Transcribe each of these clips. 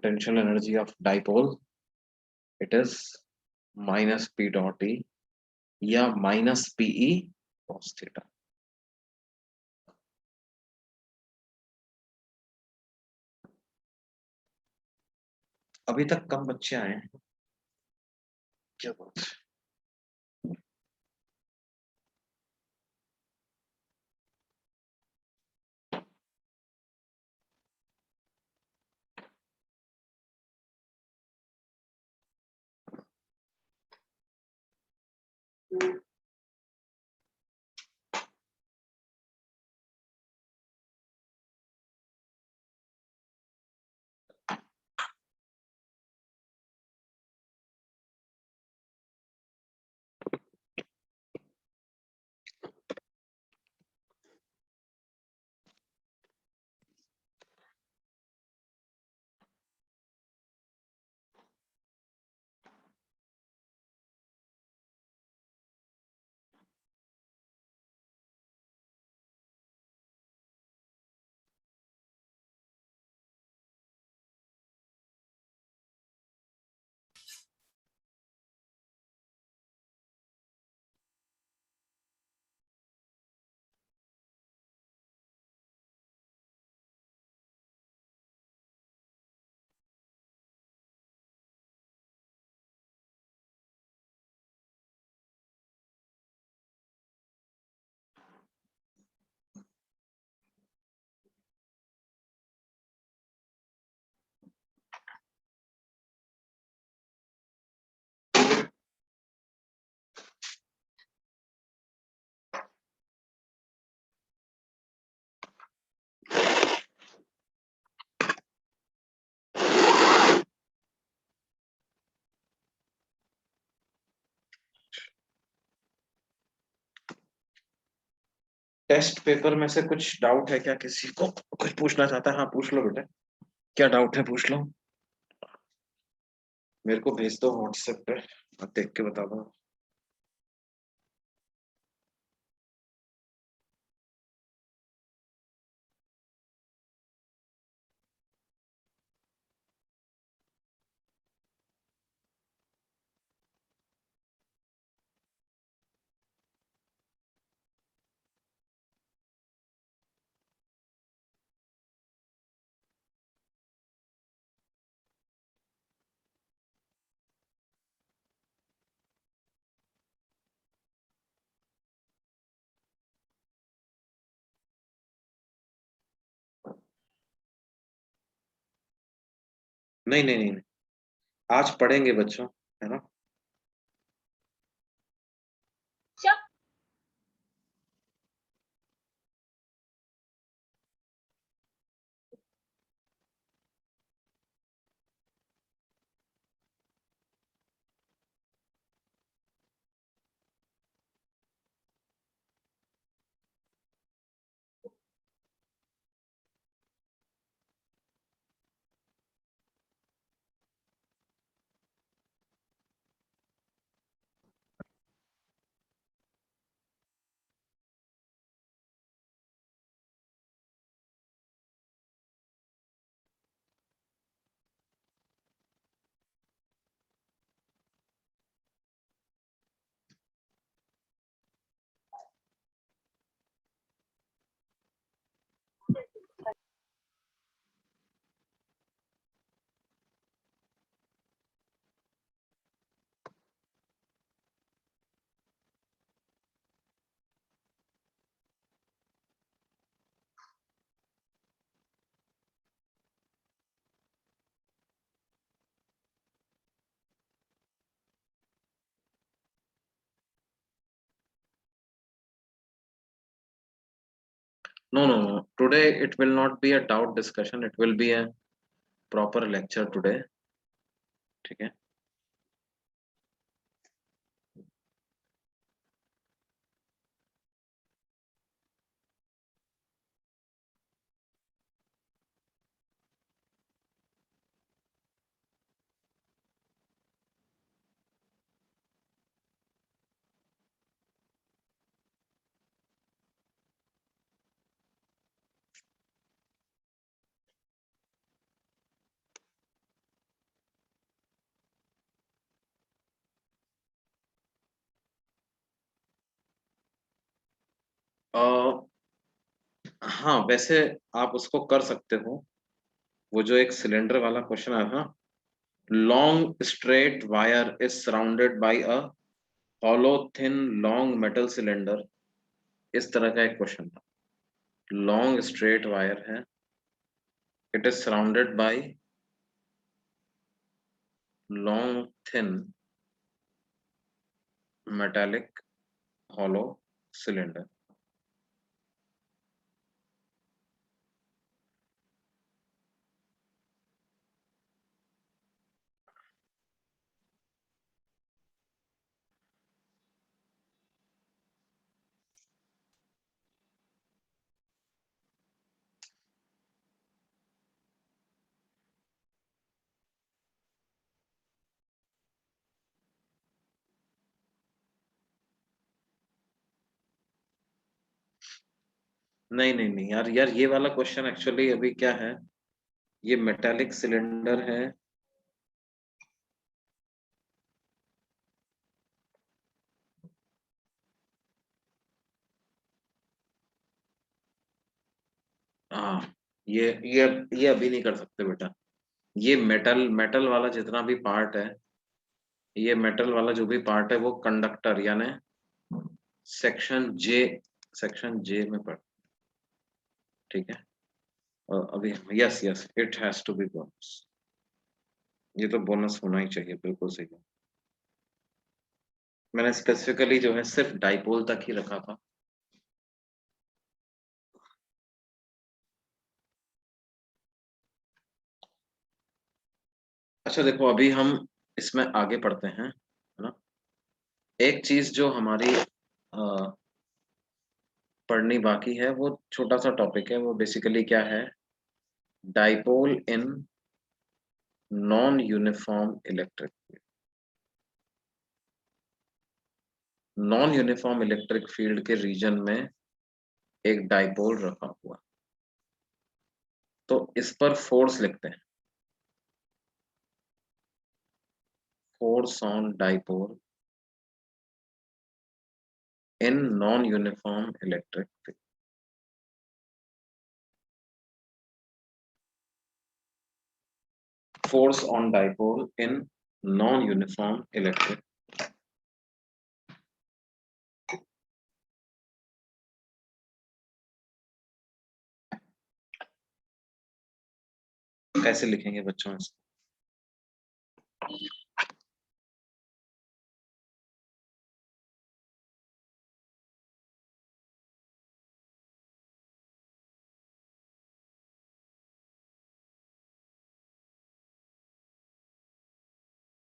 potential energy of dipole, it is minus p dot e या minus PE cos theta. अभी तक कम बच्चे आए हैं, क्या बात है। टेस्ट पेपर में से कुछ डाउट है क्या, किसी को कुछ पूछना चाहता है? हाँ पूछ लो बेटा, क्या डाउट है पूछ लो, मेरे को भेज दो व्हाट्सएप पे, मैं देख के बता दूँ। नहीं नहीं नहीं नहीं, आज पढ़ेंगे बच्चों, है ना। No, no, no. Today it will not be a doubt discussion. It will be a proper lecture today. ठीक है। हाँ वैसे आप उसको कर सकते हो। वो जो एक सिलेंडर वाला क्वेश्चन आया था, long straight wire is surrounded by a hollow thin long metal cylinder, इस तरह का एक क्वेश्चन था। लॉन्ग स्ट्रेट वायर है, it is surrounded by long thin metallic hollow cylinder. नहीं नहीं नहीं यार, ये वाला क्वेश्चन एक्चुअली अभी क्या है, ये मेटालिक सिलेंडर है। हाँ, ये अभी नहीं कर सकते बेटा। ये मेटल मेटल वाला जितना भी पार्ट है, ये मेटल वाला जो भी पार्ट है वो कंडक्टर यानी सेक्शन जे, सेक्शन जे में पड़, ठीक है। और अभी yes yes it has to be bonus, ये तो बोनस होना ही चाहिए, बिल्कुल सही है। मैंने स्पेसिफिकली जो है सिर्फ डाइपोल तक ही रखा था। अच्छा देखो, अभी हम इसमें आगे पढ़ते हैं, है ना। एक चीज जो हमारी पढ़नी बाकी है, वो छोटा सा टॉपिक है, वो बेसिकली क्या है, dipole in non uniform electric field. Non uniform electric field के रीजन में एक डाइपोल रखा हुआ, तो इस पर फोर्स लिखते हैं। Force on dipole in non uniform electric field. Force on dipole in non uniform electric. कैसे लिखेंगे बच्चों इसको?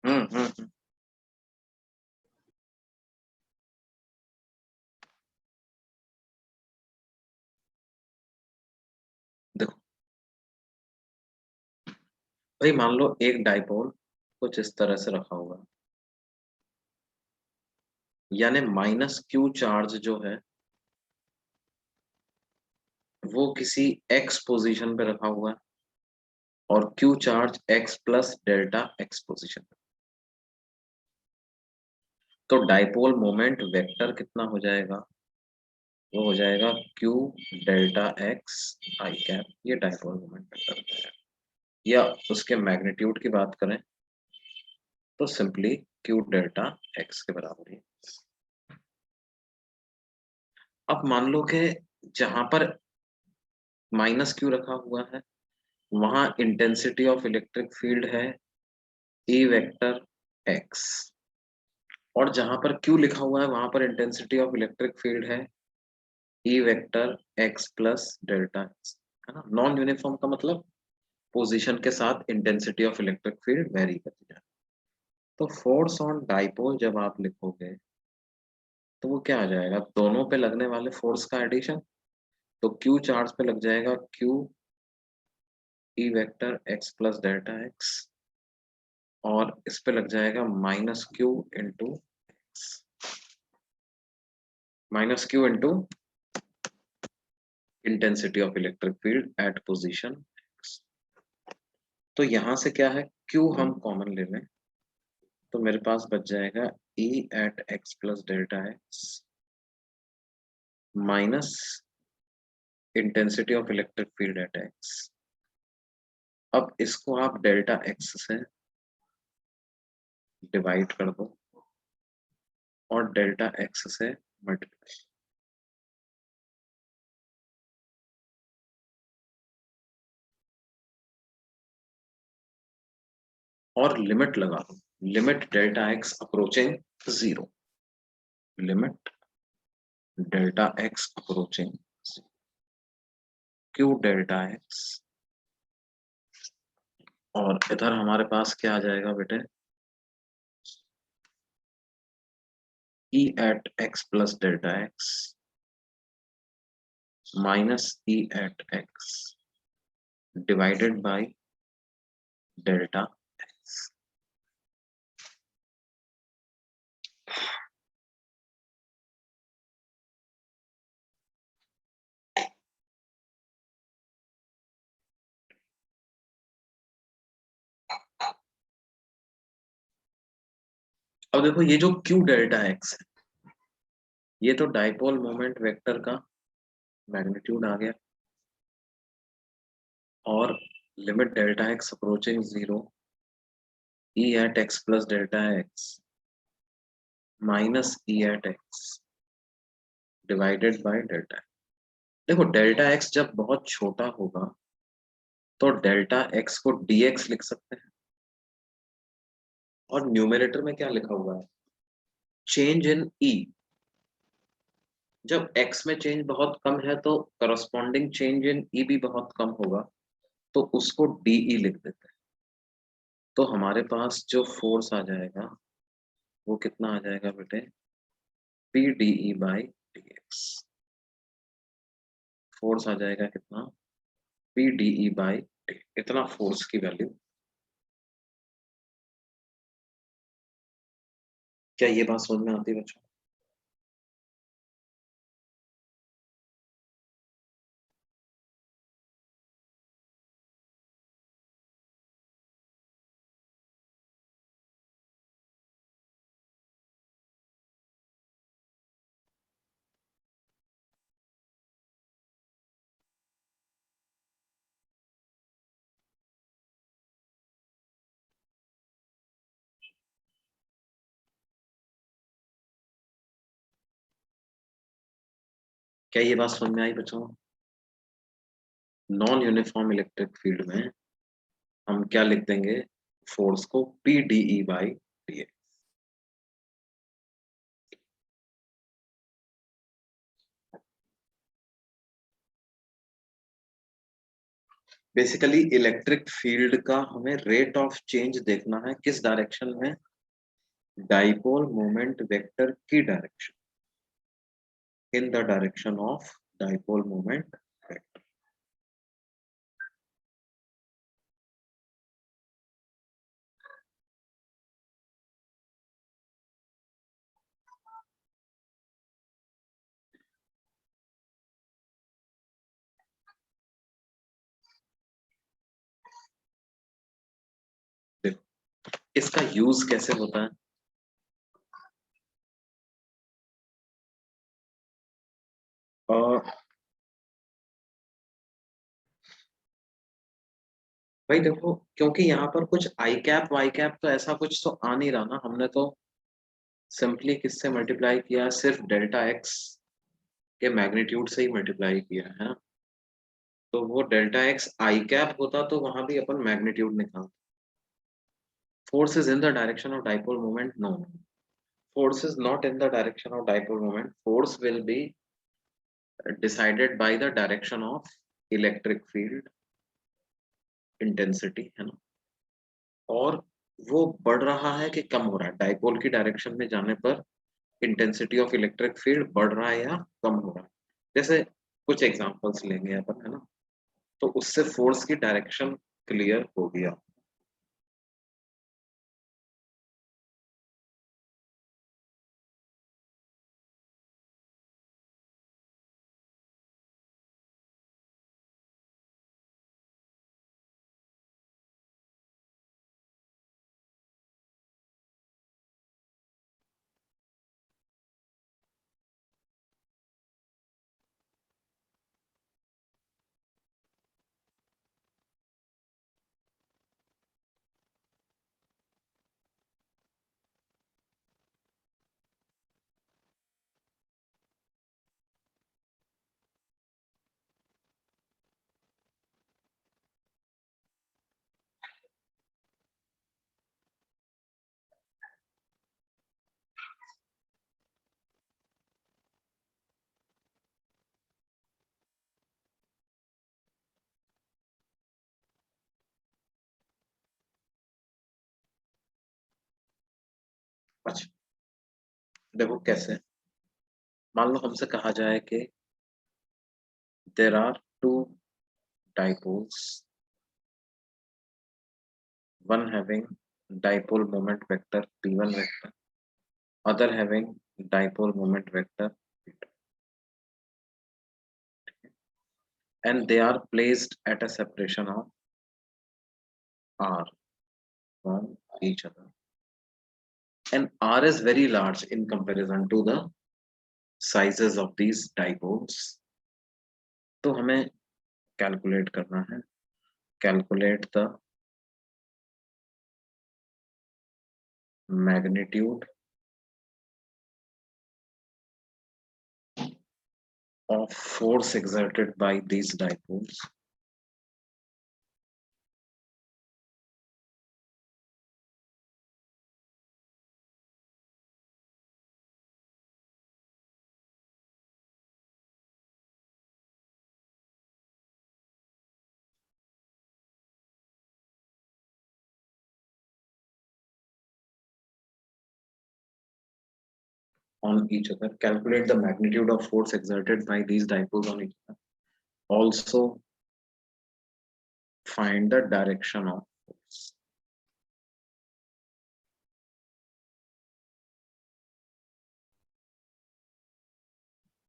हम्म। देखो भाई, मान लो एक डाइपोल कुछ इस तरह से रखा हुआ है, यानी माइनस क्यू चार्ज जो है वो किसी एक्स पोजीशन पे रखा हुआ है, और Q charge x plus delta x position पे। तो डाइपोल मोमेंट वेक्टर कितना हो जाएगा, वो हो जाएगा क्यू डेल्टा एक्स आई कैप, ये डाइपोल मोमेंट वेक्टर हो जाएगा। या उसके मैग्नीट्यूड की बात करें तो सिंपली क्यू डेल्टा एक्स के बराबर ही। अब मान लो कि जहां पर माइनस क्यू रखा हुआ है, वहां इंटेंसिटी ऑफ इलेक्ट्रिक फील्ड है ई वेक्टर एक्स, और जहां पर क्यू लिखा हुआ है वहां पर इंटेंसिटी ऑफ इलेक्ट्रिक फील्ड है E vector x plus delta x, है ना। नॉन यूनिफॉर्म का मतलब पोजीशन के साथ intensity of electric field very करती है। तो फोर्स ऑन डाइपोल जब आप लिखोगे तो वो क्या आ जाएगा, दोनों पे लगने वाले फोर्स का एडिशन। तो क्यू चार्ज पे लग जाएगा Q E vector x plus delta x, और इस पे लग जाएगा minus Q into x, minus Q into intensity of electric field eight position x. तो यहां से क्या है, क्यू हम कॉमन ले लें तो मेरे पास बच जाएगा E at x plus delta x minus intensity of electric field at x. अब इसको आप डेल्टा एक्स से डिवाइड कर दो और डेल्टा एक्स से मल्टीप्लाई, और लिमिट लगा दो, limit delta x approaching zero, limit delta x approaching q delta x, और इधर हमारे पास क्या आ जाएगा बेटे, E at x plus delta x minus E at x divided by delta x. अब देखो ये जो क्यू डेल्टा एक्स है, ये तो डाइपोल मोमेंट वेक्टर का मैग्नीट्यूड आ गया, और limit delta x approaching zero E at x plus delta x minus E at x divided by delta. देखो डेल्टा एक्स जब बहुत छोटा होगा तो डेल्टा एक्स को dx लिख सकते हैं, और न्यूमरेटर में क्या लिखा हुआ है, चेंज इन ई। जब x में चेंज बहुत कम है तो करस्पॉन्डिंग चेंज इन ई भी बहुत कम होगा, तो उसको डीई लिख देते हैं। तो हमारे पास जो फोर्स आ जाएगा वो कितना आ जाएगा बेटे, P dE by d x. Force आ जाएगा कितना, पी डीई बाई डी, इतना फोर्स की वैल्यू। क्या ये बात समझ में आती है बच्चों? क्या ये बात समझ में आई बच्चों? नॉन यूनिफॉर्म इलेक्ट्रिक फील्ड में हम क्या लिख देंगे, फोर्स को p dE by d. Basically electric field का हमें रेट ऑफ चेंज देखना है, किस डायरेक्शन में, डाइपोल मोमेंट वेक्टर की direction, in the direction of dipole moment vector. देखो इसका यूज कैसे होता है, और भाई देखो क्योंकि यहाँ पर कुछ आई कैप वाई कैप तो ऐसा कुछ तो आ नहीं रहा ना, हमने तो सिंपली किससे मल्टीप्लाई किया, सिर्फ डेल्टा एक्स के मैग्नीट्यूड से ही मल्टीप्लाई किया है ना। तो वो डेल्टा एक्स आई कैप होता तो वहां भी अपन मैग्नीट्यूड निकालते। Force is in the direction of dipole moment, no, force is not in the direction of dipole moment. Force will be decided by the direction of electric field intensity, है ना। और वो बढ़ रहा है कि कम हो रहा है, डाइपोल की डायरेक्शन में जाने पर इंटेंसिटी ऑफ इलेक्ट्रिक फील्ड बढ़ रहा है या कम हो रहा है। जैसे कुछ एग्जांपल्स लेंगे अपन, है ना, तो उससे फोर्स की डायरेक्शन क्लियर हो गया। अच्छा देखो कैसे, मान लो हमसे कहा जाए कि there are two dipoles, one having dipole moment vector p1 vector, other having dipole moment vector p2, and they are placed at a separation of r from each other, and r is very large in comparison to the sizes of these dipoles. तो हमें calculate करना है, calculate the magnitude of force exerted by these dipoles on each other. Calculate the magnitude of force exerted by these dipoles on each other. Also find the direction of force.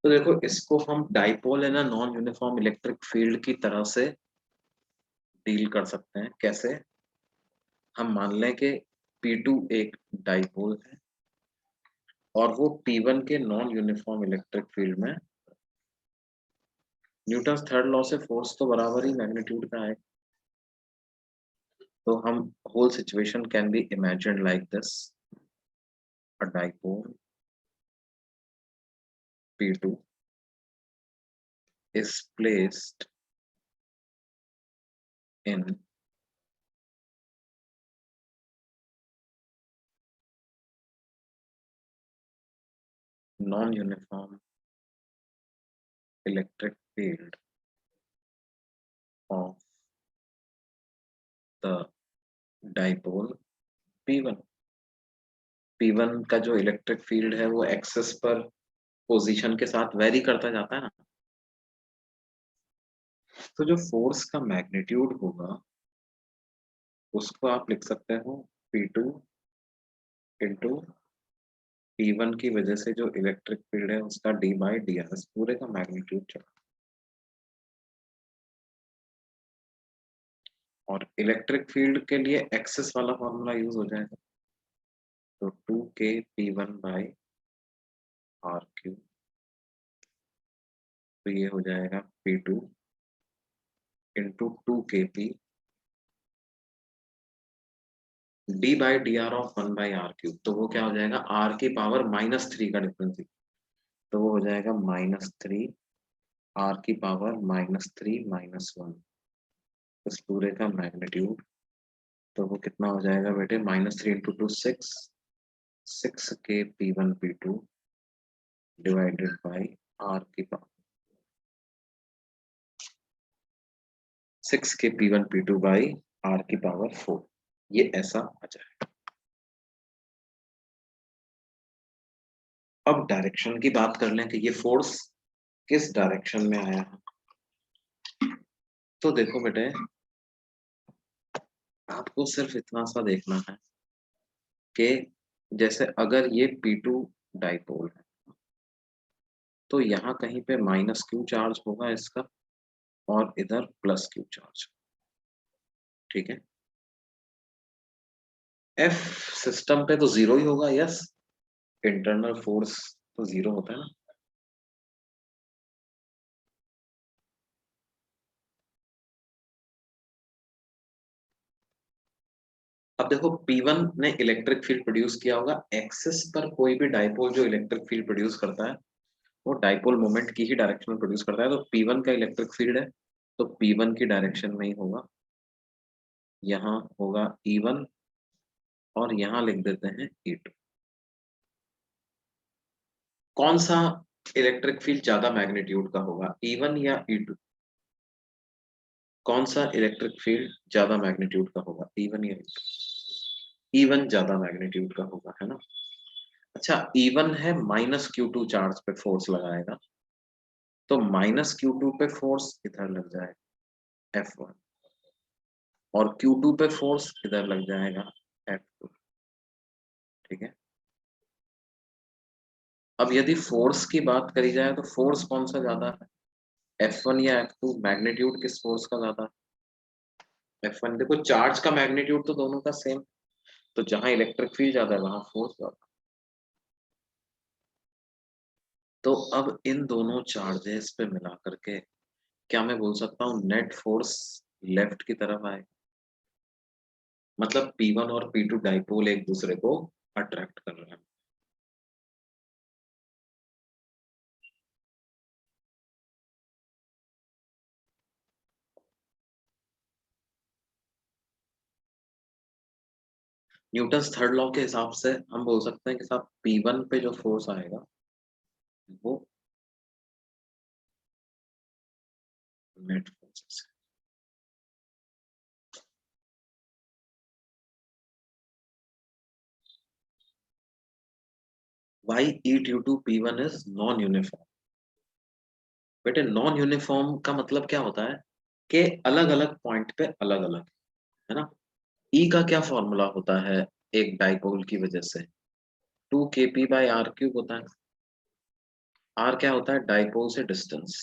तो देखो इसको हम dipole है ना non uniform electric field की तरह से deal कर सकते हैं। कैसे? हम मान लें कि P2 एक डाइपोल है और वो P1 के नॉन यूनिफॉर्म इलेक्ट्रिक फील्ड में, न्यूटन थर्ड लॉ से फोर्स तो बराबर ही मैग्नीट्यूड का है, तो हम whole situation can be imagined like this, a dipole P2 is placed in non-uniform electric field of the dipole P1। P1 का जो इलेक्ट्रिक फील्ड है वो एक्सिस पर पोजीशन के साथ वेरी करता जाता है ना, तो जो फोर्स का मैग्नीट्यूड होगा उसको आप लिख सकते हो P2 इंटू P1 की वजह से जो इलेक्ट्रिक फील्ड है उसका d बाई डी आर, पूरे का मैग्नीट्यूड चला। और इलेक्ट्रिक फील्ड के लिए एक्सिस वाला फॉर्मूला यूज हो जाएगा, तो 2k P1 by are Q, तो ये हो जाएगा P2 into 2kp d by d r of 1 by r cube, तो वो क्या हो जाएगा r की पावर -3 का डिफरेंस, तो वो हो जाएगा -3 r की पावर -3 -1, इस पूरे का मैग्नीट्यूड, तो वो कितना हो जाएगा बेटे, -3 इंटू 2 6 के P1 P2 divided by r की पावर 6 के P1 P2 बाई r की पावर 4, ये ऐसा आ जाएगा। अब डायरेक्शन की बात कर लें कि ये फोर्स किस डायरेक्शन में आया है। तो देखो बेटे आपको सिर्फ इतना सा देखना है कि जैसे अगर ये P2 डाइपोल है तो यहाँ कहीं पे -q चार्ज होगा इसका और इधर +q चार्ज, ठीक है। F सिस्टम पे तो जीरो ही होगा, यस, इंटरनल फोर्स तो जीरो होता है ना। अब देखो P1 ने इलेक्ट्रिक फील्ड प्रोड्यूस किया होगा, एक्सिस पर कोई भी डाइपोल जो इलेक्ट्रिक फील्ड प्रोड्यूस करता है वो डाइपोल मोमेंट की ही डायरेक्शन में प्रोड्यूस करता है, तो P1 का इलेक्ट्रिक फील्ड है तो P1 की डायरेक्शन में ही होगा, यहाँ होगा E1 और यहाँ लिख देते हैं E2। कौन सा इलेक्ट्रिक फील्ड ज्यादा मैग्नीट्यूड का होगा, E1 या E2? कौन सा इलेक्ट्रिक फील्ड ज्यादा मैग्नीट्यूड का होगा, E1 या E2? E1 ज्यादा मैग्नीट्यूड का होगा, है ना। अच्छा E1 है -Q2 चार्ज पे फोर्स लगाएगा, तो -Q2 पे फोर्स इधर लग जाएगा F1, और Q2 पे फोर्स इधर लग जाएगा F2। ठीक है, अब यदि फोर्स की बात करी जाए तो फोर्स कौन सा ज्यादा है, F1 या F2? मैग्नीट्यूड किस फोर्स का ज्यादा है? F1। देखो चार्ज का मैग्नीट्यूड तो दोनों का सेम, तो जहां इलेक्ट्रिक फील्ड ज्यादा है वहां फोर्स ज्यादा। तो अब इन दोनों चार्जेस पे मिला करके क्या मैं बोल सकता हूँ नेट फोर्स लेफ्ट की तरफ आए, मतलब P1 और P2 डाइपोल एक दूसरे को अट्रैक्ट कर रहे हैं। न्यूटन्स थर्ड लॉ के हिसाब से हम बोल सकते हैं कि साहब P1 पे जो फोर्स आएगा वो नेट फोर्स है। Why E due to P1 is non uniform? बेटे नॉन यूनिफॉर्म का मतलब क्या होता है कि अलग अलग पॉइंट पे अलग अलग, है ना। ई का क्या फॉर्मूला होता है एक डाइपोल की वजह से? 2kp/r³ होता है। आर क्या होता है? डाइपोल से डिस्टेंस।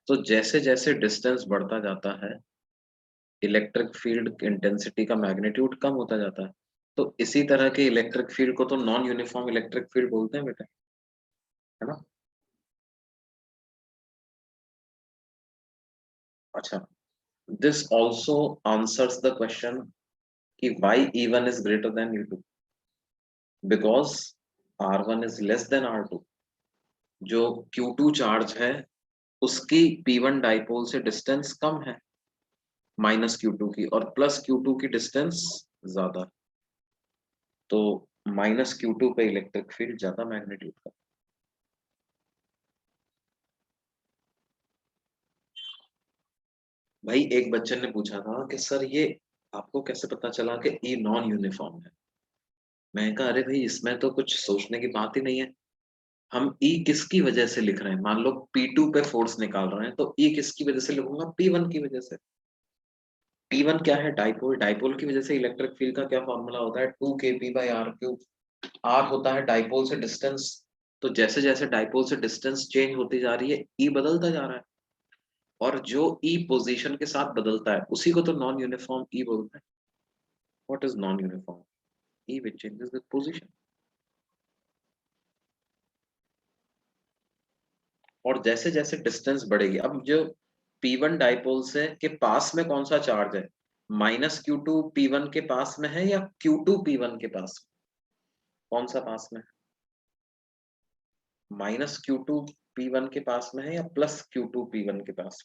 तो जैसे जैसे डिस्टेंस बढ़ता जाता है इलेक्ट्रिक फील्ड इंटेंसिटी का मैग्नीट्यूड कम होता जाता है। तो इसी तरह के इलेक्ट्रिक फील्ड को तो नॉन यूनिफॉर्म इलेक्ट्रिक फील्ड बोलते हैं बेटा, है ना। अच्छा, this also answers the question कि why E1 is greater than U2, because R1 is less than R2। जो Q2 चार्ज है उसकी P1 डाइपोल से डिस्टेंस कम है -Q2 की, और +Q2 की डिस्टेंस ज्यादा, तो -Q2 पे इलेक्ट्रिक फील्ड ज्यादा मैग्नीट्यूड का। भाई एक बच्चे ने पूछा था कि सर ये आपको कैसे पता चला कि ई नॉन यूनिफॉर्म है? मैं कहा अरे भाई इसमें तो कुछ सोचने की बात ही नहीं है। हम ई किसकी वजह से लिख रहे हैं, मान लो P2 पे फोर्स निकाल रहे हैं तो ई किसकी वजह से लिखूंगा? P1 की वजह से। P1 क्या है? डाइपोल। डाइपोल की वजह से इलेक्ट्रिक फील्ड का क्या फॉर्मूला होता है? 2kp/r³। आर होता है डाइपोल से डिस्टेंस। तो जैसे जैसे डाइपोल से डिस्टेंस चेंज होती जा रही है ई बदलता जा रहा है, और जो ई पोजीशन के साथ बदलता है उसी को तो नॉन यूनिफॉर्म ई बोलते हैं। What is non uniform? E which changes with position. और जैसे जैसे डिस्टेंस बढ़ेगी, अब जो P1 डाइपोल से के पास में कौन सा चार्ज है? -Q2 P1 के पास में है या Q2 P1 के पास में? कौन सा पास में है? -Q2 P1 के पास में है या +Q2 P1 के पास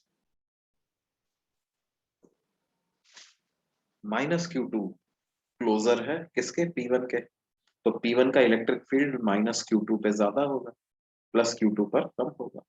में? -Q2 क्लोजर है किसके? P1 के। तो P1 का इलेक्ट्रिक फील्ड -Q2 पे ज्यादा होगा, +Q2 पर कम होगा।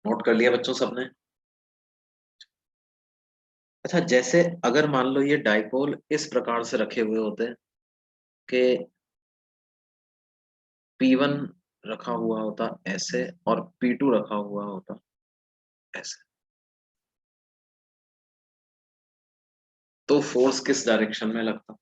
नोट कर लिया बच्चों सबने? अच्छा, जैसे अगर मान लो ये डाइपोल इस प्रकार से रखे हुए होते कि P1 रखा हुआ होता ऐसे और P2 रखा हुआ होता ऐसे, तो फोर्स किस डायरेक्शन में लगता?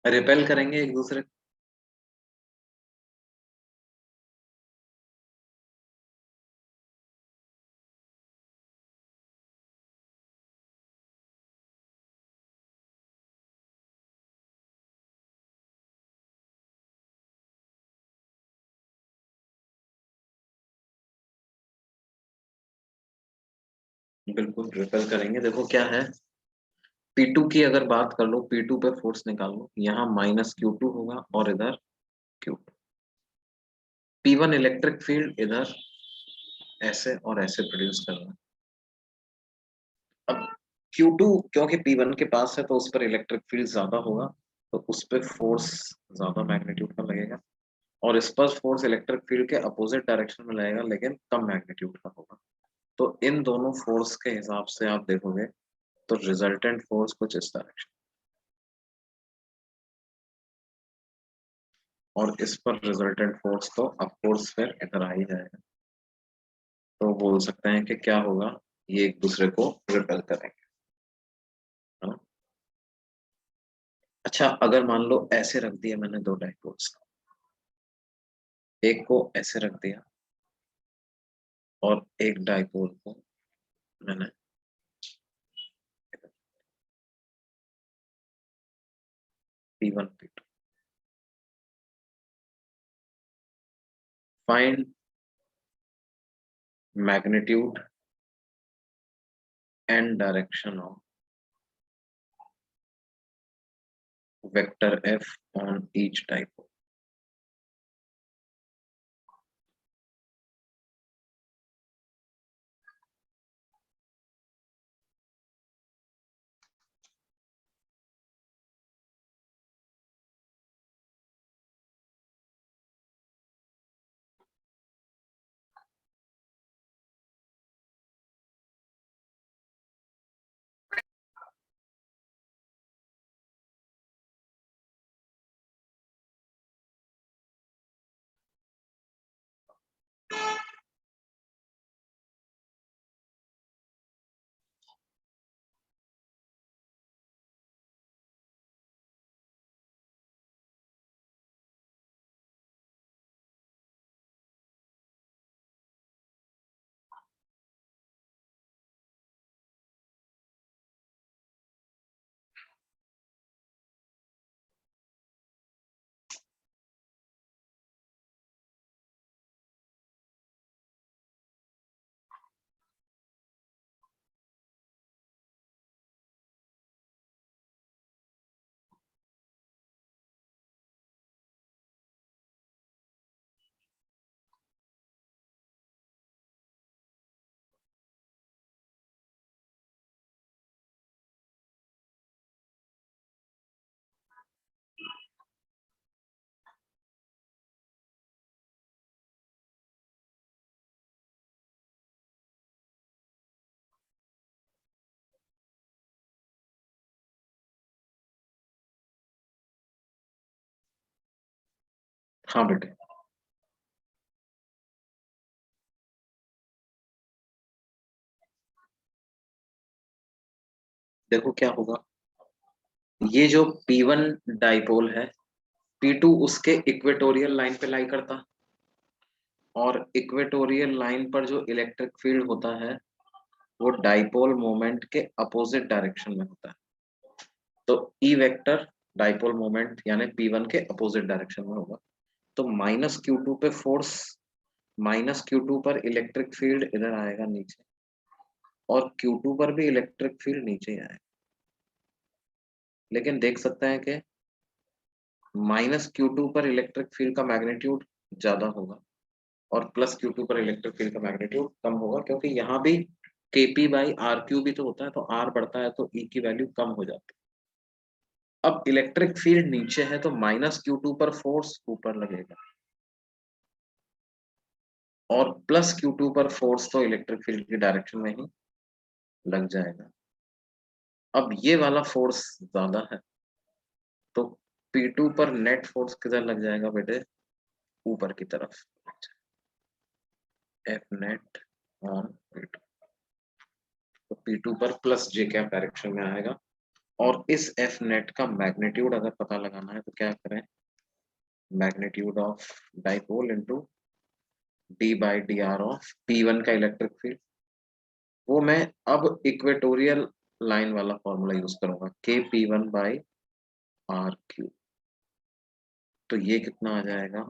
रिपेल करेंगे एक दूसरे को। बिल्कुल रिपेल करेंगे। देखो क्या है, P2 की अगर बात कर लो, P2 पे फोर्स निकाल लो, यहाँ -Q2 होगा और इधर Q2। P1 इलेक्ट्रिक फील्ड इधर ऐसे और ऐसे प्रोड्यूस कर रहा है। अब Q2 क्योंकि P1 के पास है तो उस पर इलेक्ट्रिक फील्ड ज्यादा होगा, तो उस पर फोर्स ज्यादा मैग्नीट्यूड का लगेगा, और इस पर फोर्स इलेक्ट्रिक फील्ड के अपोजिट डायरेक्शन में लगेगा लेकिन कम मैग्नीट्यूड का होगा। तो इन दोनों फोर्स के हिसाब से आप देखोगे तो रिजल्टेंट फोर्स कुछ इस डायरेक्शन, और इस पर रिजल्टेंट फोर्स तो अफकोर्स फिर इधर आ ही जाएगा। तो बोल सकते हैं कि क्या होगा, ये एक दूसरे को रिपेल करेंगे, है ना। अच्छा, अगर मान लो ऐसे रख दिया मैंने दो डाइपोल्स को, एक को ऐसे रख दिया और एक डाइपोल को मैंने P1 P2। Find magnitude and direction of vector F on each dipole. हाँ बेटे, देखो क्या होगा, ये जो P1 डाइपोल है P2 उसके इक्वेटोरियल लाइन पे लाई करता, और इक्वेटोरियल लाइन पर जो इलेक्ट्रिक फील्ड होता है वो डाइपोल मोमेंट के अपोजिट डायरेक्शन में होता है। तो ई वेक्टर डाइपोल मोमेंट यानी P1 के अपोजिट डायरेक्शन में होगा। तो -Q2 पे फोर्स, -Q2 पर इलेक्ट्रिक फील्ड इधर आएगा नीचे, और Q2 पर भी इलेक्ट्रिक फील्ड नीचे ही आएगा। लेकिन देख सकते हैं कि -Q2 पर इलेक्ट्रिक फील्ड का मैग्नीट्यूड ज्यादा होगा और +Q2 पर इलेक्ट्रिक फील्ड का मैग्नीट्यूड कम होगा, क्योंकि यहाँ भी Kp/RQ भी तो होता है, तो R बढ़ता है तो E की वैल्यू कम हो जाती है। अब इलेक्ट्रिक फील्ड नीचे है तो -Q2 पर फोर्स ऊपर लगेगा, और +Q2 पर फोर्स तो इलेक्ट्रिक फील्ड की डायरेक्शन में ही लग जाएगा। अब ये वाला फोर्स ज्यादा है, तो P2 पर नेट फोर्स किधर लग जाएगा बेटे? ऊपर की तरफ, F नेट ऑन P2। तो P2 पर +J डायरेक्शन में आएगा, और इस F नेट का मैग्नीट्यूड अगर पता लगाना है तो क्या करें? Magnitude of dipole into D/dr of P1 का इलेक्ट्रिक फील्ड, वो मैं अब इक्वेटोरियल लाइन वाला फॉर्मूला यूज करूंगा, Kp1/RQ। तो ये कितना आ जाएगा?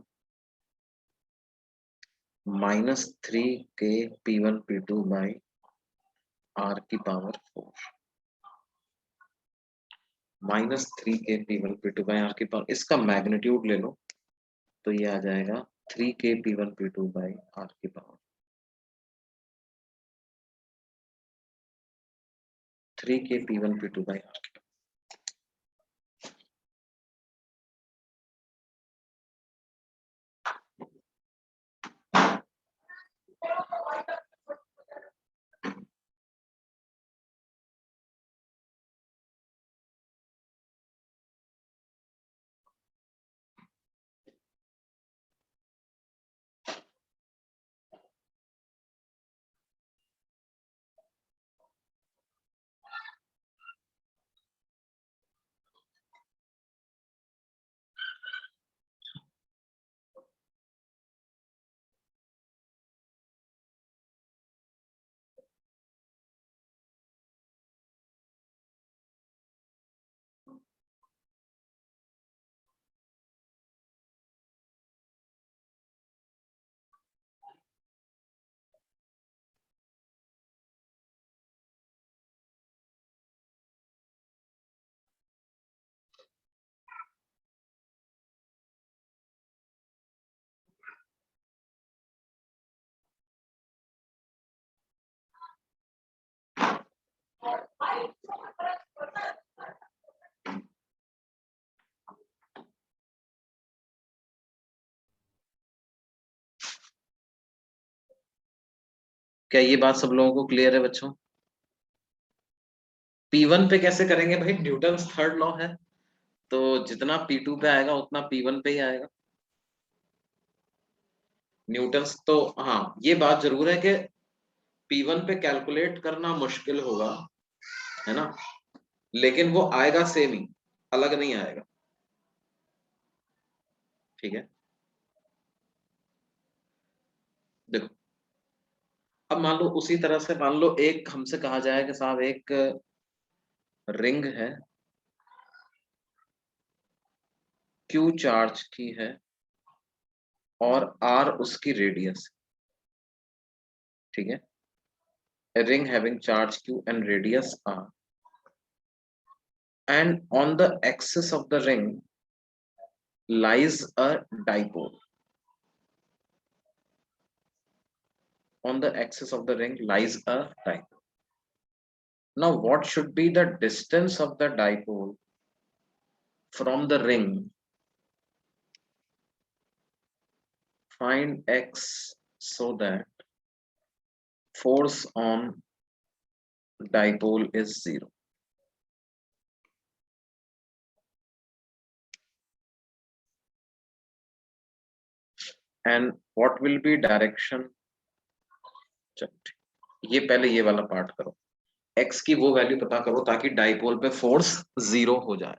-3K P1 P2/R की पावर 4, -3K P1 P2/R की पावर, इसका मैग्नीट्यूड ले लो तो ये आ जाएगा 3K P1 P2/R की पावर 3K P1 P2/R की पावर। क्या ये बात सब लोगों को क्लियर है बच्चों? P1 पे कैसे करेंगे भाई? न्यूटन थर्ड लॉ है, तो जितना P2 पे आएगा उतना P1 पे ही आएगा। न्यूटन्स तो, हाँ ये बात जरूर है कि P1 पे कैलकुलेट करना मुश्किल होगा, है ना, लेकिन वो आएगा सेम ही, अलग नहीं आएगा। ठीक है, देखो अब मान लो उसी तरह से, मान लो एक हमसे कहा जाए कि साहब एक रिंग है, Q चार्ज की है और R उसकी रेडियस, ठीक है, a ring having charge Q and radius R, and on the axis of the ring lies a dipole. On the axis of the ring lies a dipole. Now, what should be the distance of the dipole from the ring? Find x so that force on dipole is 0. And what will be direction? ये पहले ये वाला part करो, x की वो value पता करो ताकि डाइपोल पे फोर्स 0 हो जाए।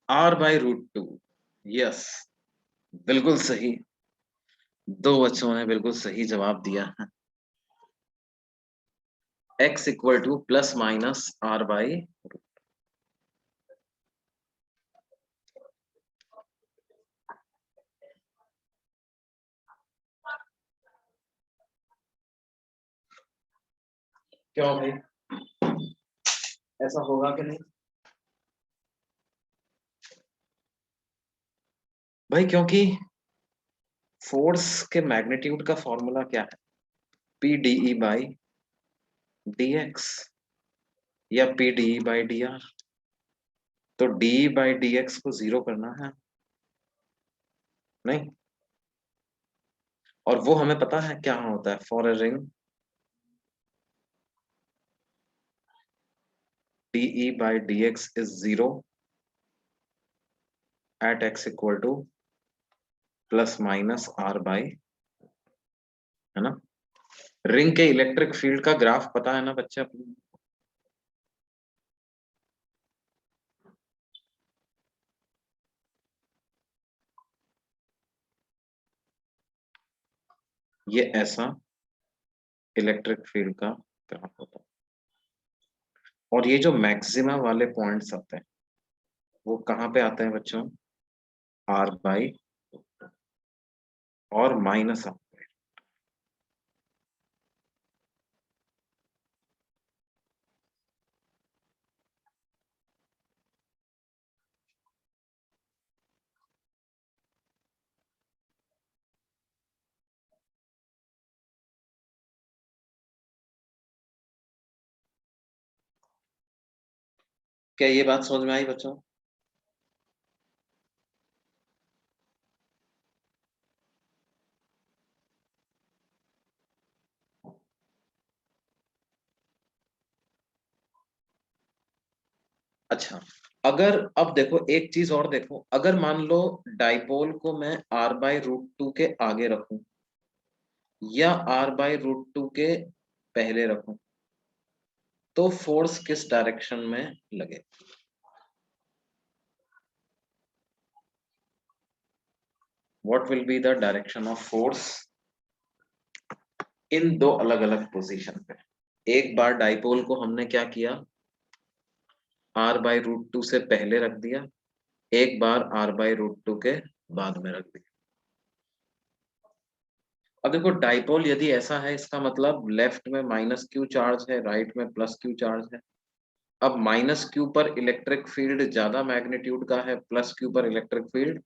r/√2। यस, बिल्कुल सही। दो बच्चों ने बिल्कुल सही जवाब दिया है। x equal to plus minus r/। क्यों भाई, ऐसा होगा कि नहीं? भाई क्योंकि फोर्स के मैग्नीट्यूड का फॉर्मूला क्या है? P/dE/dx या P/dE/dr। तो d/dx को जीरो करना है, नहीं? और वो हमें पता है क्या होता है for a ring. dE/dx is zero at x equal to plus minus r/। है ना? रिंग के इलेक्ट्रिक फील्ड का ग्राफ पता है ना बच्चे अपने? ये ऐसा इलेक्ट्रिक फील्ड का ग्राफ होता है। और ये जो मैक्सिमा वाले पॉइंट्स आते हैं वो कहाँ पे आते हैं बच्चों? r/, और माइनस r। क्या ये बात समझ में आई बच्चों? अच्छा, अगर अब देखो एक चीज और देखो, अगर मान लो डाइपोल को मैं r/√2 के आगे रखूं या r/√2 के पहले रखूं, तो फोर्स किस डायरेक्शन में लगे? What will be the direction of force in दो अलग अलग पोजीशन पे? एक बार डाइपोल को हमने क्या किया, r/√2 से पहले रख दिया, एक बार r/√2 के बाद में रख दिया। अब देखो डाइपोल यदि ऐसा है, इसका मतलब लेफ्ट में माइनस क्यू चार्ज है, राइट में प्लस क्यू चार्ज है। अब माइनस क्यू पर इलेक्ट्रिक फील्ड ज्यादा मैग्नीट्यूड का है, प्लस क्यू पर इलेक्ट्रिक फील्ड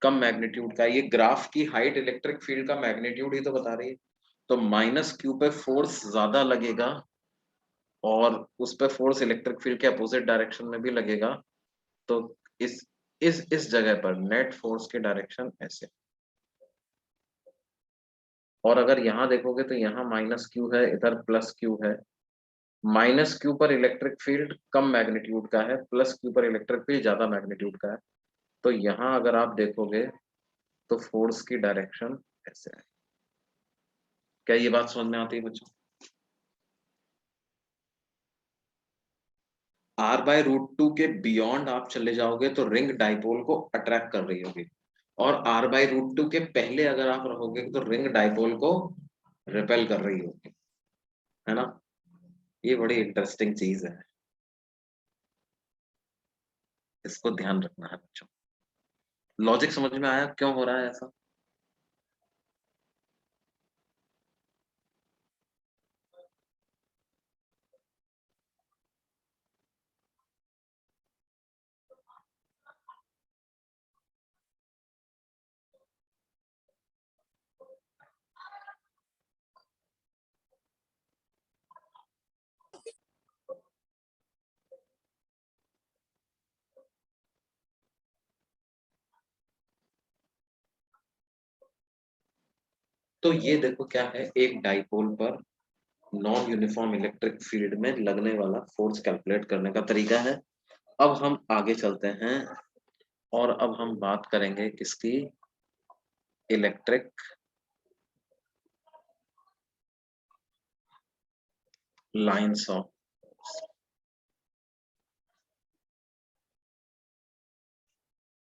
कम मैग्नीट्यूड का। ये ग्राफ की हाइट इलेक्ट्रिक फील्ड का मैग्नीट्यूड ही तो बता रही है। तो माइनस क्यू पे फोर्स ज्यादा लगेगा और उस पे फोर्स इलेक्ट्रिक फील्ड के अपोजिट डायरेक्शन में भी लगेगा। तो इस जगह पर नेट फोर्स की डायरेक्शन ऐसे। और अगर यहाँ देखोगे तो यहाँ माइनस क्यू है, इधर प्लस क्यू है। माइनस क्यू पर इलेक्ट्रिक फील्ड कम मैग्नीट्यूड का है, प्लस क्यू पर इलेक्ट्रिक फील्ड ज्यादा मैग्नीट्यूड का है। तो यहाँ अगर आप देखोगे तो फोर्स की डायरेक्शन ऐसे है। क्या ये बात समझ में आती है बच्चों? r/√2 के बियॉन्ड आप चले जाओगे तो रिंग डाइपोल को अट्रैक्ट कर रही होगी, और r/√2 के पहले अगर आप रहोगे तो रिंग डाइपोल को रिपेल कर रही होगी। है ना? ये बड़ी इंटरेस्टिंग चीज है, इसको ध्यान रखना है बच्चों। लॉजिक समझ में आया क्यों हो रहा है ऐसा? तो ये देखो क्या है, एक डाइपोल पर नॉन यूनिफॉर्म इलेक्ट्रिक फील्ड में लगने वाला फोर्स कैलकुलेट करने का तरीका है। अब हम आगे चलते हैं और अब हम बात करेंगे किसकी? Electric lines of.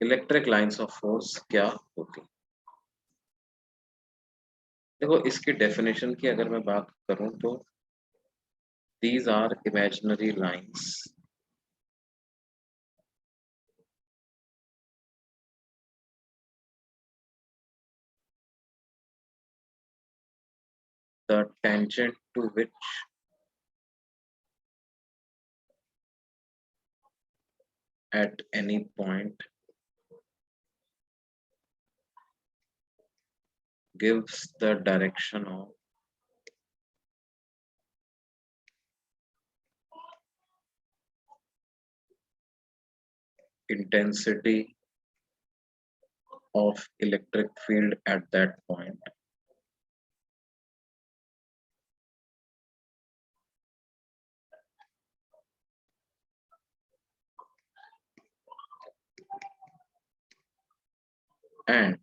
Electric lines of force क्या होती? देखो इसकी डेफिनेशन की अगर मैं बात करूं तो these are imaginary lines the tangent to which at any point gives the direction of intensity of electric field at that point. And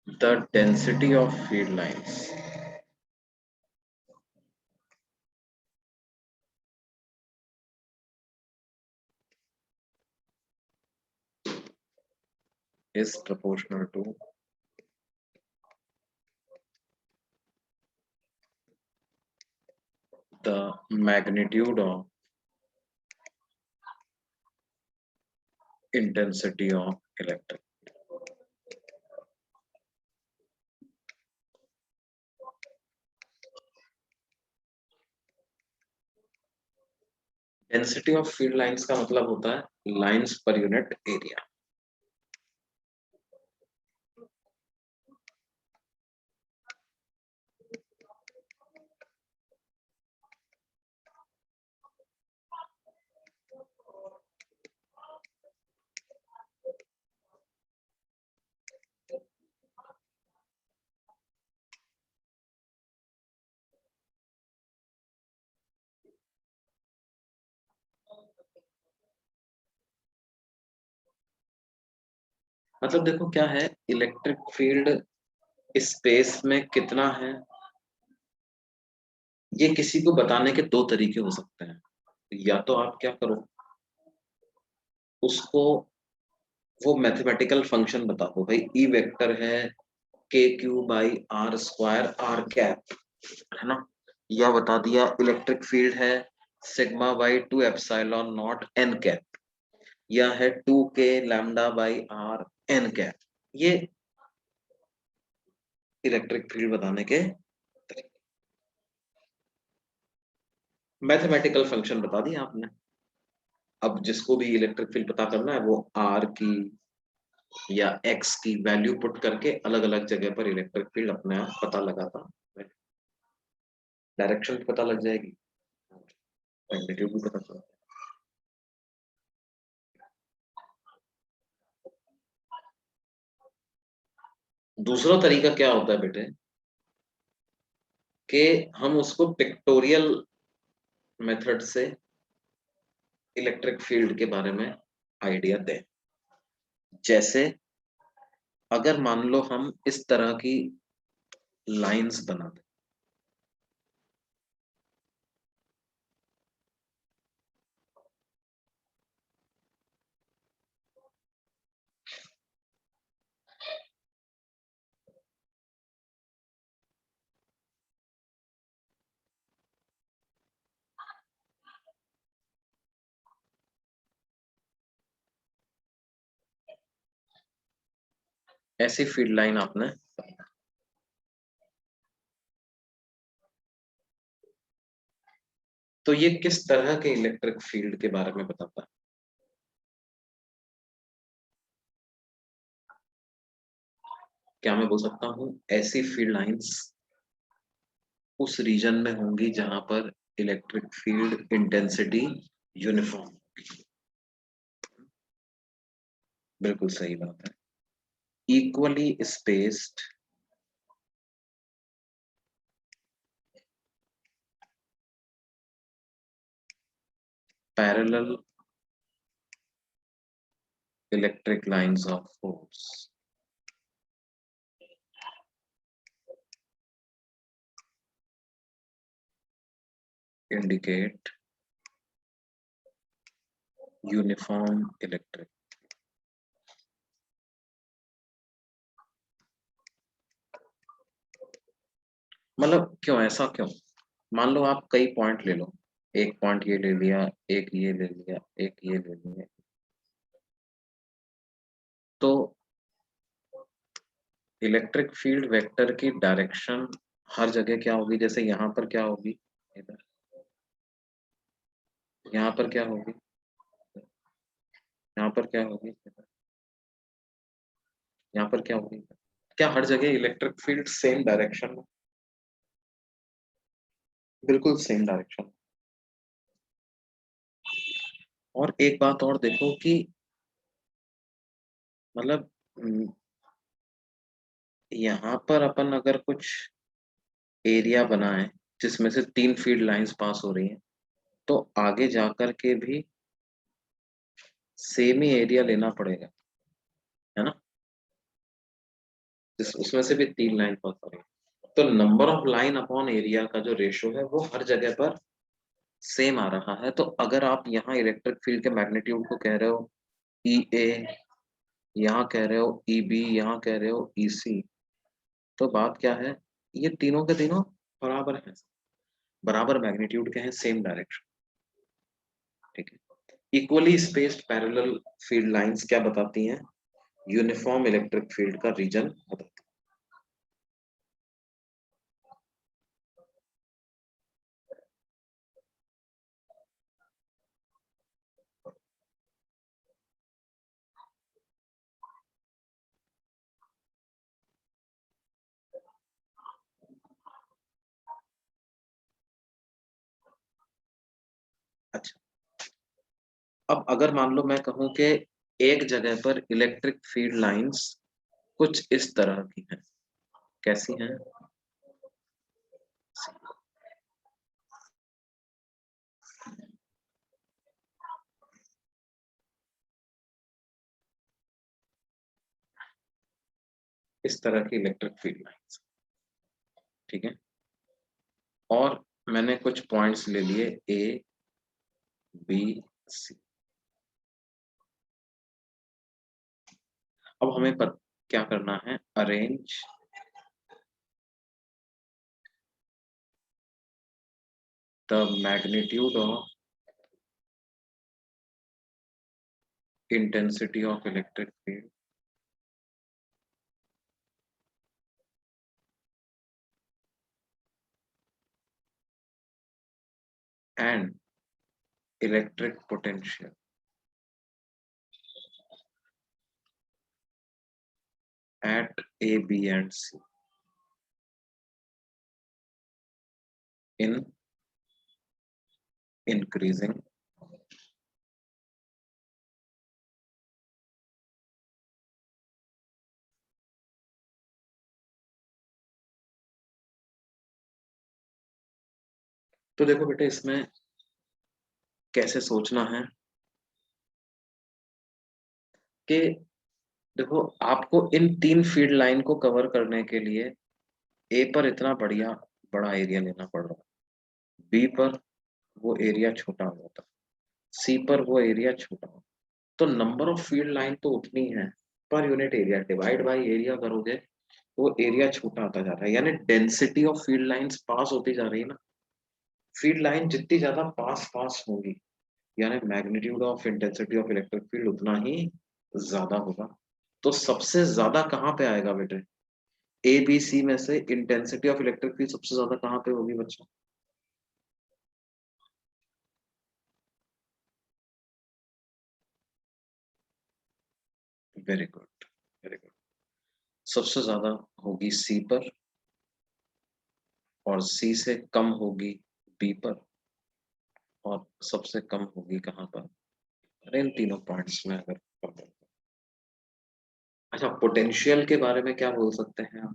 the density of field lines is proportional to the magnitude of intensity of electric. Density of field lines का मतलब होता है lines per unit area. मतलब देखो क्या है electric field space में कितना है, ये किसी को बताने के दो तरीके हो सकते हैं। या तो आप क्या करो, उसको वो मैथमेटिकल फंक्शन बता दो, भाई ई वेक्टर है k q by r square r cap, है ना, या बता दिया इलेक्ट्रिक फील्ड है sigma by two epsilon not n cap, या है two k lambda by r n cap. ये इलेक्ट्रिक फील्ड बताने के मैथमेटिकल फंक्शन बता दिया आपने। अब जिसको भी इलेक्ट्रिक फील्ड पता करना है वो आर की या एक्स की वैल्यू पुट करके अलग अलग जगह पर इलेक्ट्रिक फील्ड अपने आप पता लगाता, डायरेक्शन भी पता लग जाएगी, मैग्नीट्यूड भी पता चल। दूसरा तरीका क्या होता है बेटे कि हम उसको पिक्टोरियल मेथड से इलेक्ट्रिक फील्ड के बारे में आइडिया दें। जैसे अगर मान लो हम इस तरह की लाइंस बना दें, ऐसी फील्ड लाइन आपने, तो ये किस तरह के इलेक्ट्रिक फील्ड के बारे में बताता है? क्या मैं बोल सकता हूँ ऐसी फील्ड लाइंस उस रीजन में होंगी जहां पर इलेक्ट्रिक फील्ड इंटेंसिटी यूनिफॉर्म। बिल्कुल सही बात है। Equally spaced parallel electric lines of force indicate uniform electric मतलब क्यों, ऐसा क्यों? मान लो आप कई पॉइंट ले लो, एक पॉइंट ये ले लिया, एक ये ले लिया, एक ये ले लिया, तो इलेक्ट्रिक फील्ड वेक्टर की डायरेक्शन हर जगह क्या होगी? जैसे यहाँ पर क्या होगी, इधर, यहाँ पर क्या होगी, यहाँ पर क्या होगी, यहाँ पर क्या होगी? क्या हर जगह इलेक्ट्रिक फील्ड सेम डायरेक्शन में? बिल्कुल सेम डायरेक्शन। और एक बात और देखो कि मतलब यहाँ पर अपन अगर कुछ एरिया बनाए जिसमें से 3 फील्ड लाइंस पास हो रही हैं, तो आगे जाकर के भी सेम ही एरिया लेना पड़ेगा, है ना? उसमें से भी 3 लाइन पास हो रही है, तो number of line upon area का जो रेशो है वो हर जगह पर सेम आ रहा है। तो अगर आप यहाँ इलेक्ट्रिक फील्ड के मैग्नीट्यूड को कह रहे हो ई ए, यहाँ कह रहे हो ई बी, यहाँ कह रहे हो ई सी, तो बात क्या है, ये तीनों के तीनों बराबर हैं, बराबर मैग्नीट्यूड के हैं, सेम डायरेक्शन। ठीक है। Equally spaced parallel field lines क्या बताती हैं? यूनिफॉर्म इलेक्ट्रिक फील्ड का रीजन बताती हैं। अच्छा, अब अगर मान लो मैं कहूं कि एक जगह पर इलेक्ट्रिक फील्ड लाइंस कुछ इस तरह की हैं, कैसी हैं? इस तरह की इलेक्ट्रिक फील्ड लाइंस। ठीक है। और मैंने कुछ पॉइंट्स ले लिए ए बी सी। अब हमें क्या करना है? Arrange the magnitude of intensity of electric field and electric potential at A, B and C in increasing तो देखो बेटे, इसमें कैसे सोचना है कि देखो, आपको इन 3 फील्ड लाइन को कवर करने के लिए ए पर इतना बढ़िया बड़ा एरिया लेना पड़ रहा है, बी पर वो एरिया छोटा होता है, सी पर वो एरिया छोटा होता है। तो नंबर ऑफ फील्ड लाइन तो उतनी है, per unit area divide by area करोगे तो वो एरिया छोटा आता जा रहा है, यानी density of field lines pass होती जा रही है ना। फील्ड लाइन जितनी ज्यादा पास पास होगी, यानी magnitude of intensity of electric field उतना ही ज्यादा होगा। तो सबसे ज्यादा कहाँ पे आएगा बेटे? ए बी सी में से इंटेंसिटी ऑफ इलेक्ट्रिक फील्ड सबसे ज्यादा कहाँ पे होगी बच्चों? Very good, very good. सबसे ज्यादा होगी सी पर, और सी से कम होगी बी पर, और सबसे कम होगी कहाँ पर? अरे इन तीनों पॉइंट्स में अगर compare करें। अच्छा, पोटेंशियल के बारे में क्या बोल सकते हैं आप?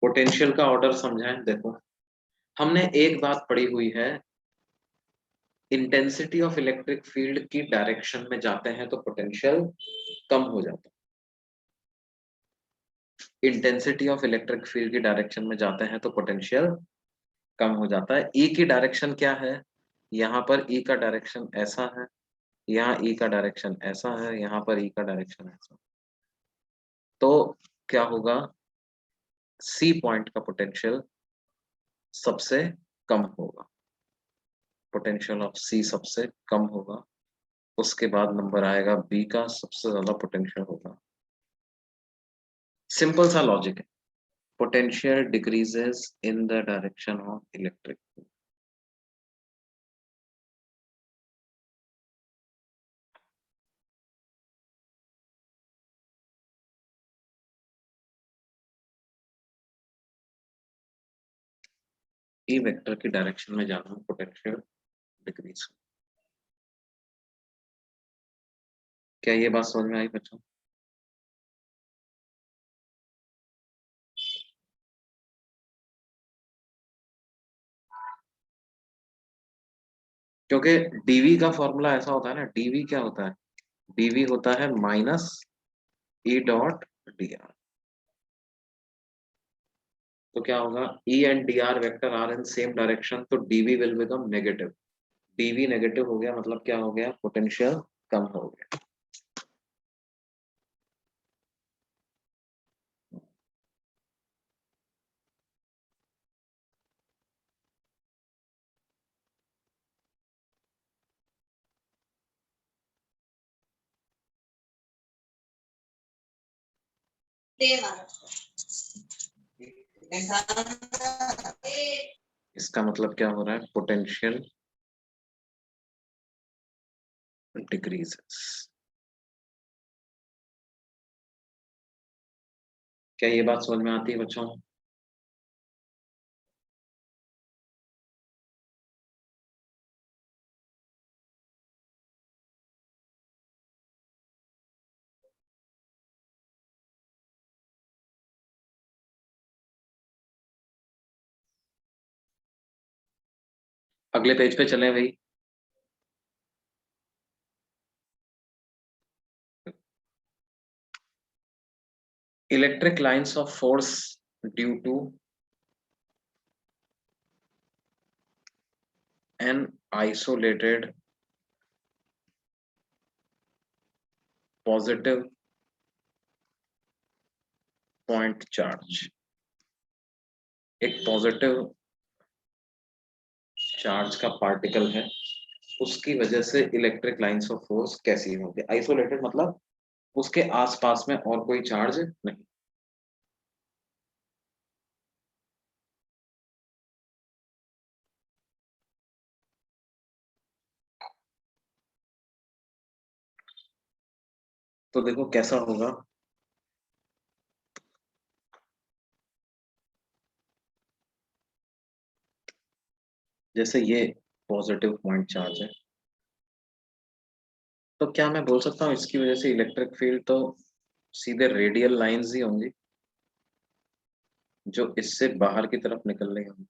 पोटेंशियल का ऑर्डर समझाएं। देखो, हमने एक बात पढ़ी हुई है, इंटेंसिटी ऑफ इलेक्ट्रिक फील्ड की डायरेक्शन में जाते हैं तो पोटेंशियल कम हो जाता है। इंटेंसिटी ऑफ इलेक्ट्रिक फील्ड की डायरेक्शन में जाते हैं तो पोटेंशियल कम हो जाता है। ई की डायरेक्शन क्या है? यहाँ पर ई का डायरेक्शन ऐसा है, यहाँ ई का डायरेक्शन ऐसा है, यहाँ पर ई का डायरेक्शन ऐसा। तो क्या होगा? सी पॉइंट का पोटेंशियल सबसे कम होगा, पोटेंशियल ऑफ सी सबसे कम होगा। उसके बाद नंबर आएगा बी का, सबसे ज्यादा पोटेंशियल होगा। सिंपल सा लॉजिक है, potential decreases in the direction of electric. E vector की डायरेक्शन में जाना, पोटेंशियल डिक्रीज। क्या ये बात समझ में आई बच्चों? क्योंकि डीवी का फॉर्मूला ऐसा होता है ना, डीवी क्या होता है? डीवी होता है minus E dot d r. तो क्या होगा? E and d r vector are in same direction, तो dV will become negative. DV negative हो गया मतलब क्या हो गया? पोटेंशियल कम हो गया। इसका मतलब क्या हो रहा है? Potential decreases. क्या ये बात समझ में आती है बच्चों? अगले पेज पे चलें भाई। Electric lines of force due to an isolated positive point charge. एक पॉजिटिव चार्ज का पार्टिकल है, उसकी वजह से इलेक्ट्रिक लाइंस ऑफ फोर्स कैसी होगी? आइसोलेटेड मतलब उसके आसपास में और कोई चार्ज नहीं। तो देखो कैसा होगा, जैसे ये पॉजिटिव पॉइंट चार्ज है, तो क्या मैं बोल सकता हूँ इसकी वजह से इलेक्ट्रिक फील्ड तो सीधे रेडियल लाइंस ही होंगी जो इससे बाहर की तरफ निकल रही होंगी।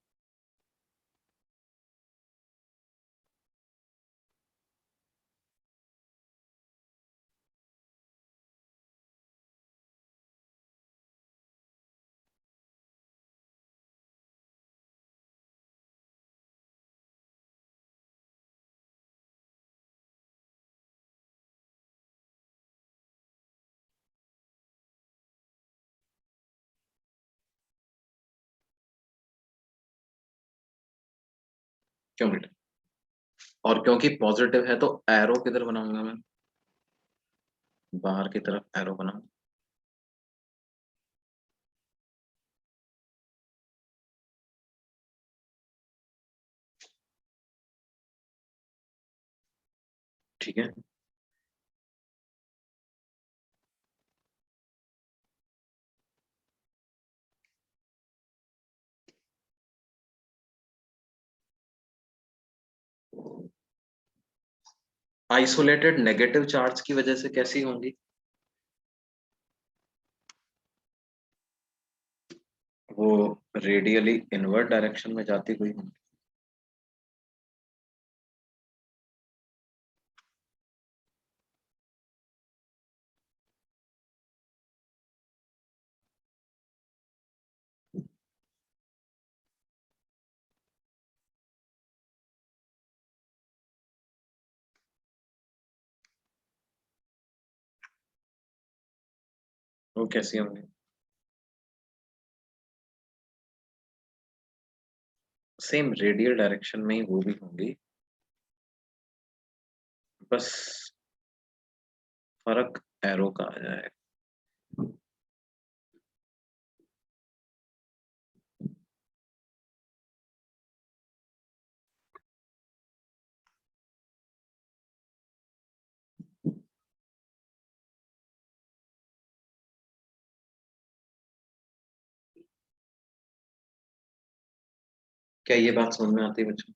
क्यों बेटा? और क्योंकि पॉजिटिव है तो एरो किधर बनाऊंगा मैं? बाहर की तरफ एरो बनाऊंगा। ठीक है। आइसोलेटेड नेगेटिव चार्ज की वजह से कैसी होंगी? वो रेडियली इनवर्ट डायरेक्शन में जाती हुई होंगी। वो कैसी होंगी? सेम रेडियल डायरेक्शन में ही वो भी होंगी, बस फर्क एरो का आ जाएगा। क्या ये बात समझ में आती है बच्चों?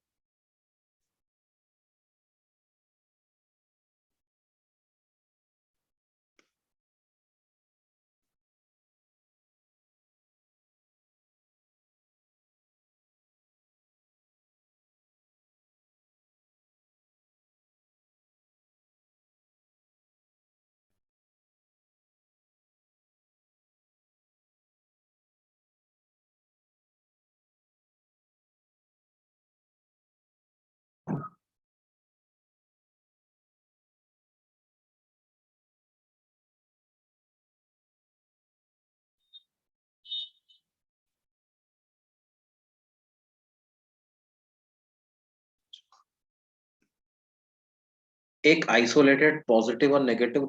एक आइसोलेटेड पॉजिटिव और नेगेटिव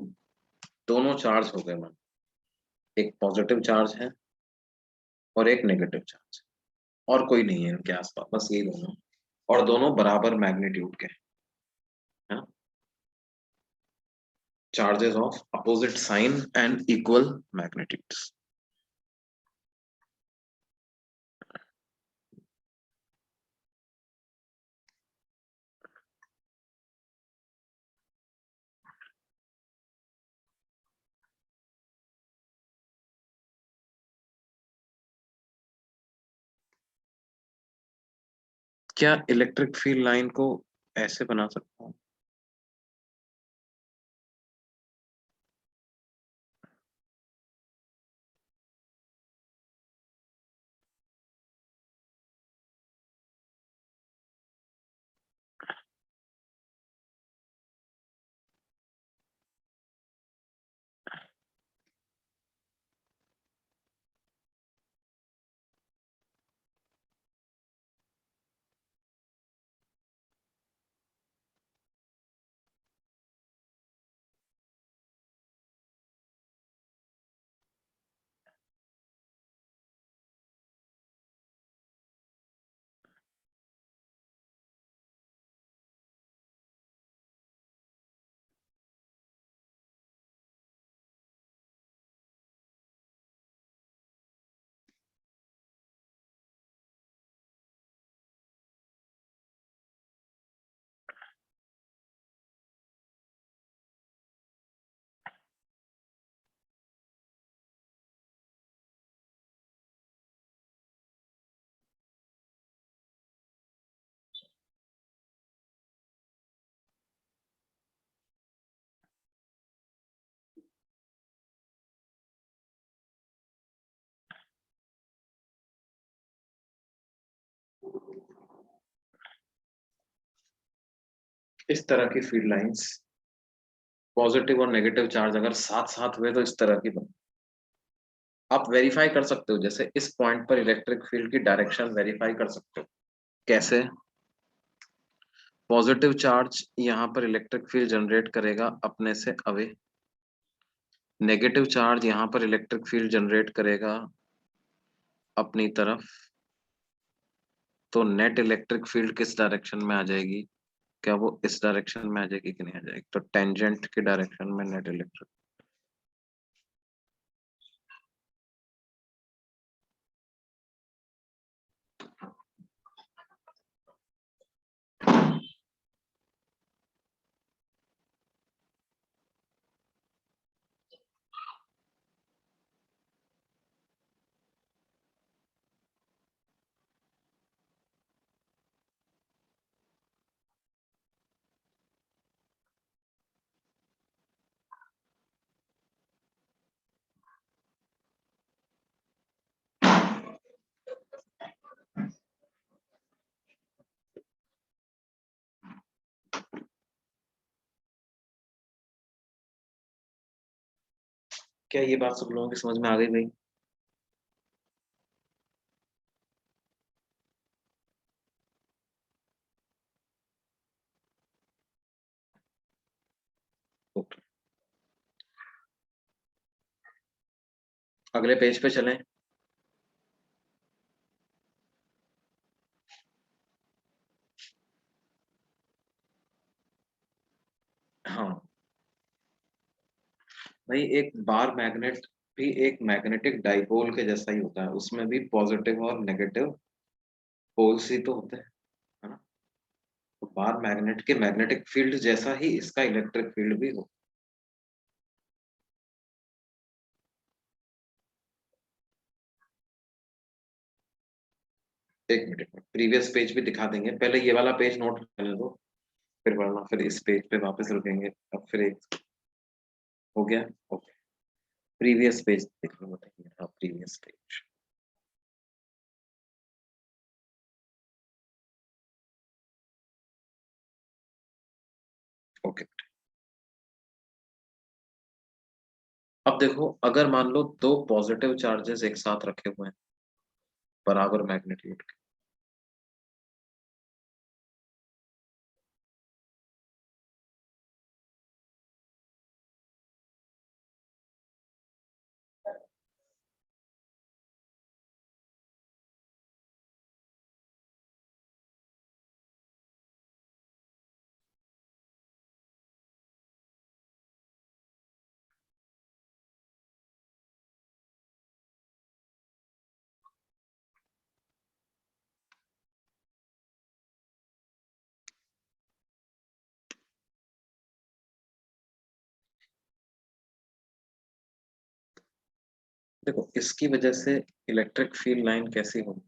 दोनों चार्ज हो गए मन। एक पॉजिटिव चार्ज है और एक नेगेटिव चार्ज, और कोई नहीं है इनके आसपास, बस ये दोनों, और दोनों बराबर मैग्नीट्यूड के हैं। Charges of opposite sign and equal magnitudes. क्या इलेक्ट्रिक फील्ड लाइन को ऐसे बना सकता हूँ? इस तरह की फील्ड लाइंस, पॉजिटिव और नेगेटिव चार्ज अगर साथ साथ हुए तो इस तरह की बन। आप वेरीफाई कर सकते हो, जैसे इस पॉइंट पर इलेक्ट्रिक फील्ड की डायरेक्शन वेरीफाई कर सकते हो। कैसे? पॉजिटिव चार्ज यहाँ पर इलेक्ट्रिक फील्ड जनरेट करेगा अपने से अवे, नेगेटिव चार्ज यहाँ पर इलेक्ट्रिक फील्ड जनरेट करेगा अपनी तरफ। तो नेट इलेक्ट्रिक फील्ड किस डायरेक्शन में आ जाएगी? क्या वो इस डायरेक्शन में आ जाएगी कि नहीं आ जाएगी? तो टेंजेंट की डायरेक्शन में नेट इलेक्ट्रिक। क्या ये बात सब लोगों की समझ में आ गई भाई? ओके, अगले पेज पे चलें। हाँ भाई, एक बार मैग्नेट भी एक मैग्नेटिक डाइपोल के जैसा ही होता है, उसमें भी पॉजिटिव और नेगेटिव पोल्स ही तो होते हैं, है ना? तो बार मैग्नेट के मैग्नेटिक फील्ड जैसा ही इसका इलेक्ट्रिक फील्ड भी हो। एक मिनट, प्रीवियस पेज भी दिखा देंगे, पहले ये वाला पेज नोट करने दो, फिर वरना फिर इस पेज पे वापस रुकेंगे। अब फिर एक हो गया। ओके, प्रीवियस पेज देख लो, बताइए। हाँ, प्रीवियस पेज। ओके, अब देखो, अगर मान लो दो पॉजिटिव चार्जेस एक साथ रखे हुए हैं बराबर मैग्नीट्यूड के। देखो, इसकी वजह से इलेक्ट्रिक फील्ड लाइन कैसी होगी?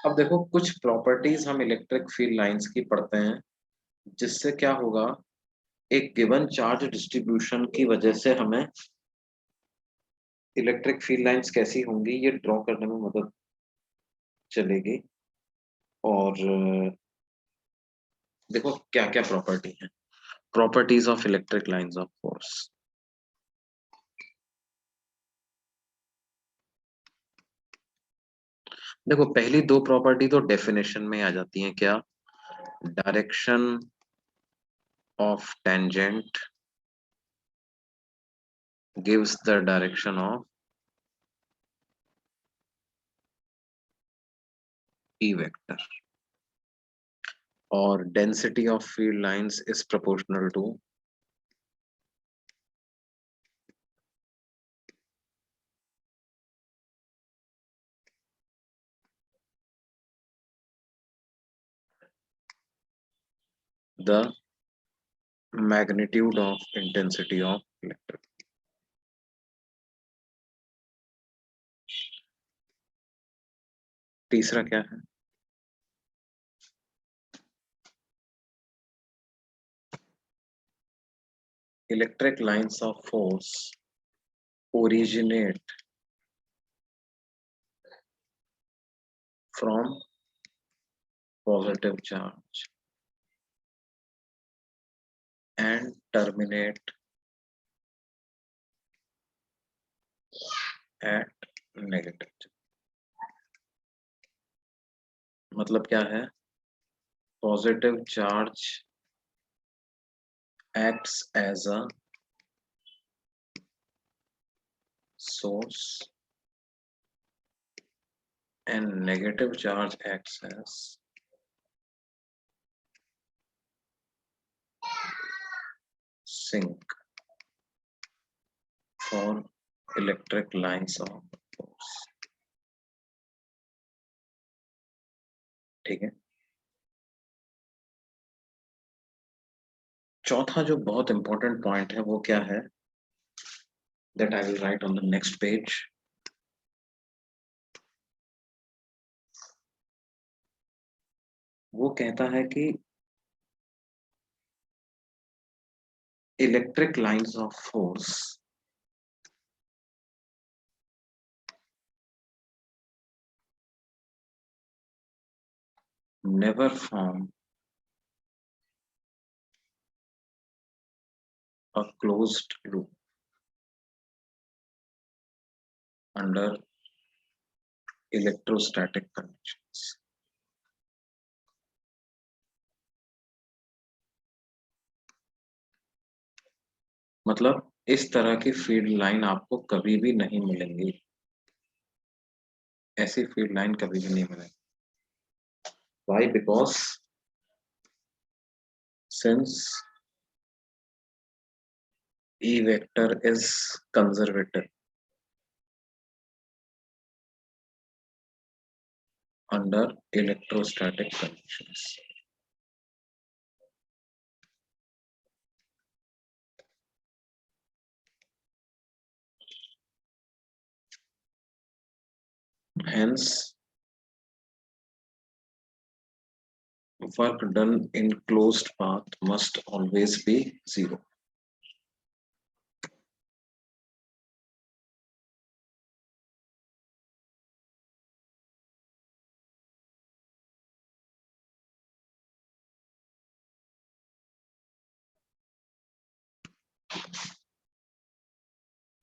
अब देखो, कुछ प्रॉपर्टीज हम इलेक्ट्रिक फील्ड लाइंस की पढ़ते हैं, जिससे क्या होगा, एक गिवन चार्ज डिस्ट्रीब्यूशन की वजह से हमें इलेक्ट्रिक फील्ड लाइंस कैसी होंगी ये ड्रॉ करने में मदद चलेगी। और देखो क्या क्या प्रॉपर्टी है, properties of electric lines of force. देखो, पहली दो प्रॉपर्टी तो डेफिनेशन में आ जाती हैं। क्या? Direction of tangent gives the direction of E vector, और density of field lines is proportional to the magnitude of intensity of electric. तीसरा क्या है? Electric lines of force originate from positive charge and terminate at negative charge. मतलब क्या है? Positive charge acts as a source and negative charge acts as sink for electric lines of force. ठीक है। चौथा जो बहुत इंपॉर्टेंट पॉइंट है वो क्या है? That I will write on the next page. वो कहता है कि electric lines of force never form a closed loop under electrostatic conditions. मतलब इस तरह की फील्ड लाइन आपको कभी भी नहीं मिलेंगी, ऐसी फील्ड लाइन कभी भी नहीं मिलेगी। Why? Because since E vector is conservative under electrostatic conditions. Hence, work done in closed path must always be zero.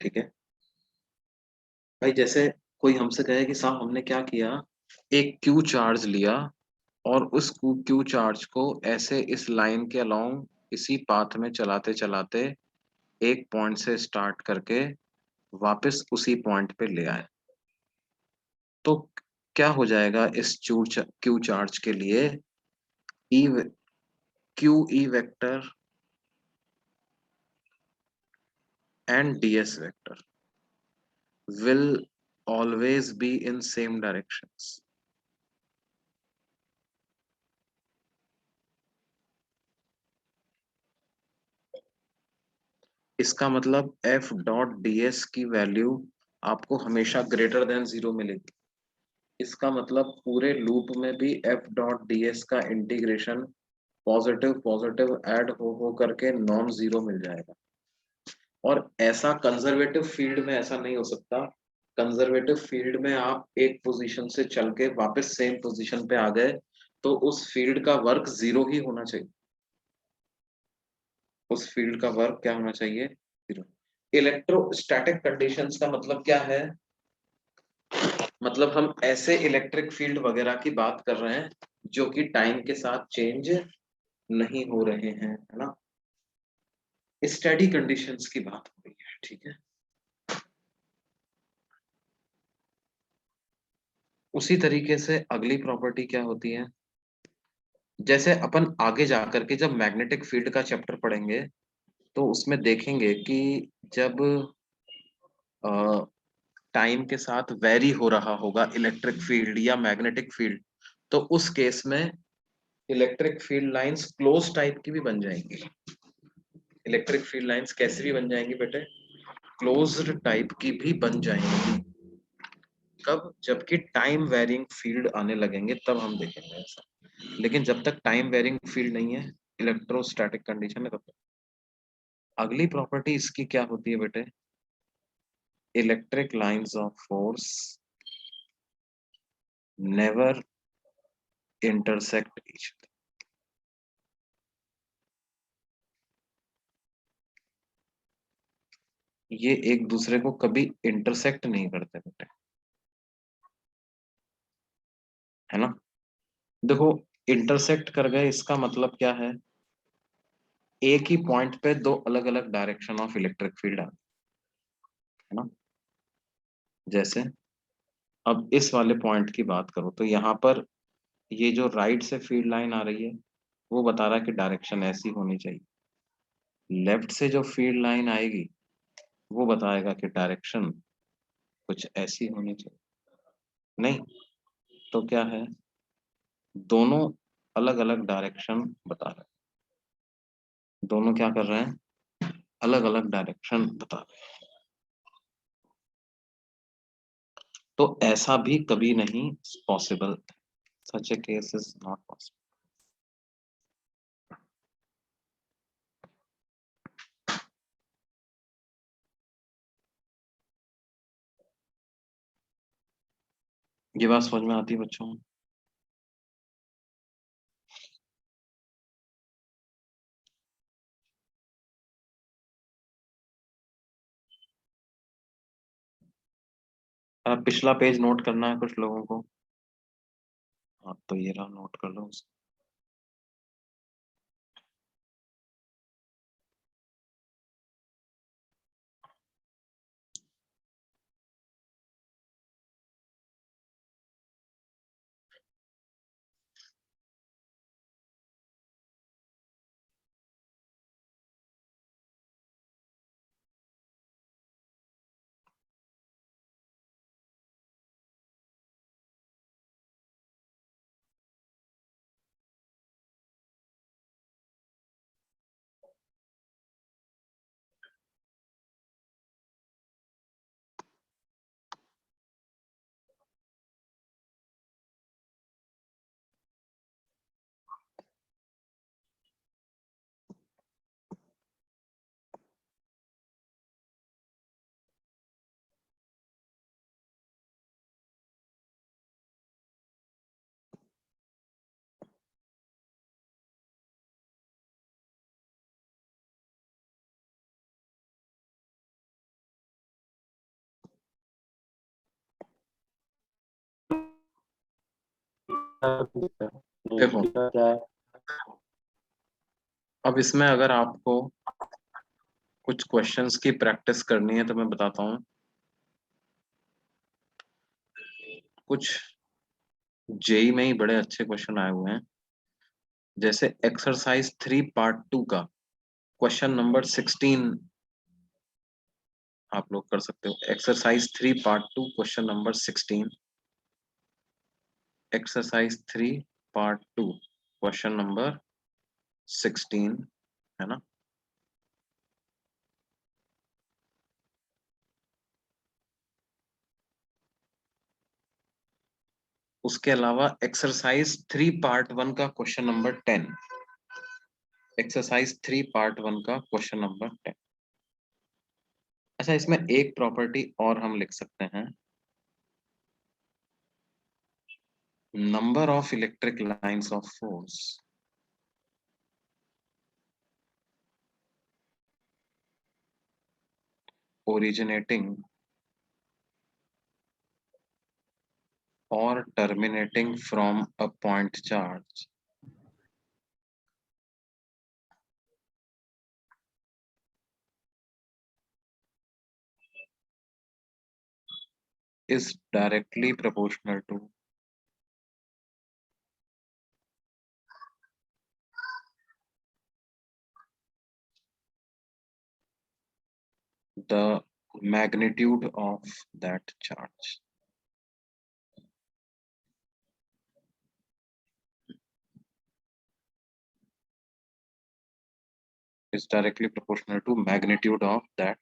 ठीक है भाई, जैसे कोई हमसे कहे कि साहब हमने क्या किया, एक क्यू चार्ज लिया और उस क्यू चार्ज को ऐसे इस लाइन के अलोंग इसी पाथ में चलाते चलाते एक पॉइंट से स्टार्ट करके वापस उसी पॉइंट पे ले आए, तो क्या हो जाएगा इस क्यू चार्ज के लिए? E Q E vector and ds vector will always be in same directions. इसका मतलब f डॉट ds की वैल्यू आपको हमेशा ग्रेटर देन जीरो मिलेगी। इसका मतलब पूरे लूप में भी f डॉट ds का इंटीग्रेशन पॉजिटिव पॉजिटिव ऐड हो करके नॉन जीरो मिल जाएगा। और ऐसा कंजर्वेटिव फील्ड में ऐसा नहीं हो सकता। कंजर्वेटिव फील्ड में आप एक पोजीशन से चल के वापस सेम पोजीशन पे आ गए तो उस फील्ड का वर्क जीरो ही होना चाहिए। उस फील्ड का वर्क क्या होना चाहिए? जीरो। इलेक्ट्रोस्टैटिक कंडीशंस का मतलब क्या है? मतलब हम ऐसे इलेक्ट्रिक फील्ड वगैरह की बात कर रहे हैं जो कि टाइम के साथ चेंज नहीं हो रहे हैं, है ना। स्टडी कंडीशंस की बात हो रही है, ठीक है। उसी तरीके से अगली प्रॉपर्टी क्या होती है? जैसे अपन आगे जाकर के जब मैग्नेटिक फील्ड का चैप्टर पढ़ेंगे तो उसमें देखेंगे कि जब टाइम के साथ वेरी हो रहा होगा इलेक्ट्रिक फील्ड या मैग्नेटिक फील्ड, तो उस केस में electric field lines close type की भी बन जाएंगी। इलेक्ट्रिक फील्ड लाइंस कैसे भी बन जाएंगी बेटे, क्लोज्ड टाइप की भी बन जाएंगी। कब? जबकि टाइम वेरिंग फील्ड आने लगेंगे तब हम देखेंगे ऐसा। लेकिन जब तक टाइम वेरिंग फील्ड नहीं है, इलेक्ट्रोस्टैटिक कंडीशन है, तब तक। अगली प्रॉपर्टी इसकी क्या होती है बेटे, electric lines of force never intersect each other. ये एक दूसरे को कभी इंटरसेक्ट नहीं करते बेटे, है ना। देखो, इंटरसेक्ट कर गए इसका मतलब क्या है, एक ही पॉइंट पे दो अलग अलग डायरेक्शन ऑफ इलेक्ट्रिक फील्ड है ना। जैसे अब इस वाले पॉइंट की बात करो तो यहाँ पर ये जो राइट से फील्ड लाइन आ रही है वो बता रहा है कि डायरेक्शन ऐसी होनी चाहिए, लेफ्ट से जो फील्ड लाइन आएगी वो बताएगा कि डायरेक्शन कुछ ऐसी होनी चाहिए। नहीं तो क्या है, दोनों अलग अलग डायरेक्शन बता रहे हैं, दोनों क्या कर रहे हैं, अलग अलग डायरेक्शन बता रहे हैं। तो ऐसा भी कभी नहीं possible, such A case is not possible. ये बात समझ में आती है बच्चों? पिछला पेज नोट करना है कुछ लोगों को। हाँ तो ये रहा, नोट कर लो उसको। देखो, अब इसमें अगर आपको कुछ क्वेश्चंस की प्रैक्टिस करनी है तो मैं बताता हूँ। कुछ जेई में ही बड़े अच्छे क्वेश्चन आए हुए हैं, जैसे एक्सरसाइज 3 पार्ट 2 का क्वेश्चन नंबर 16 आप लोग कर सकते हो। Exercise 3 part 2 question number 16, exercise 3 part 2 question number 16, है ना। उसके अलावा एक्सरसाइज 3 पार्ट 1 का क्वेश्चन नंबर 10, एक्सरसाइज 3 पार्ट 1 का क्वेश्चन नंबर 10। अच्छा, इसमें एक प्रॉपर्टी और हम लिख सकते हैं, number of electric lines of force originating or terminating from a point charge is directly proportional to the magnitude of that charge। is directly proportional to magnitude of that.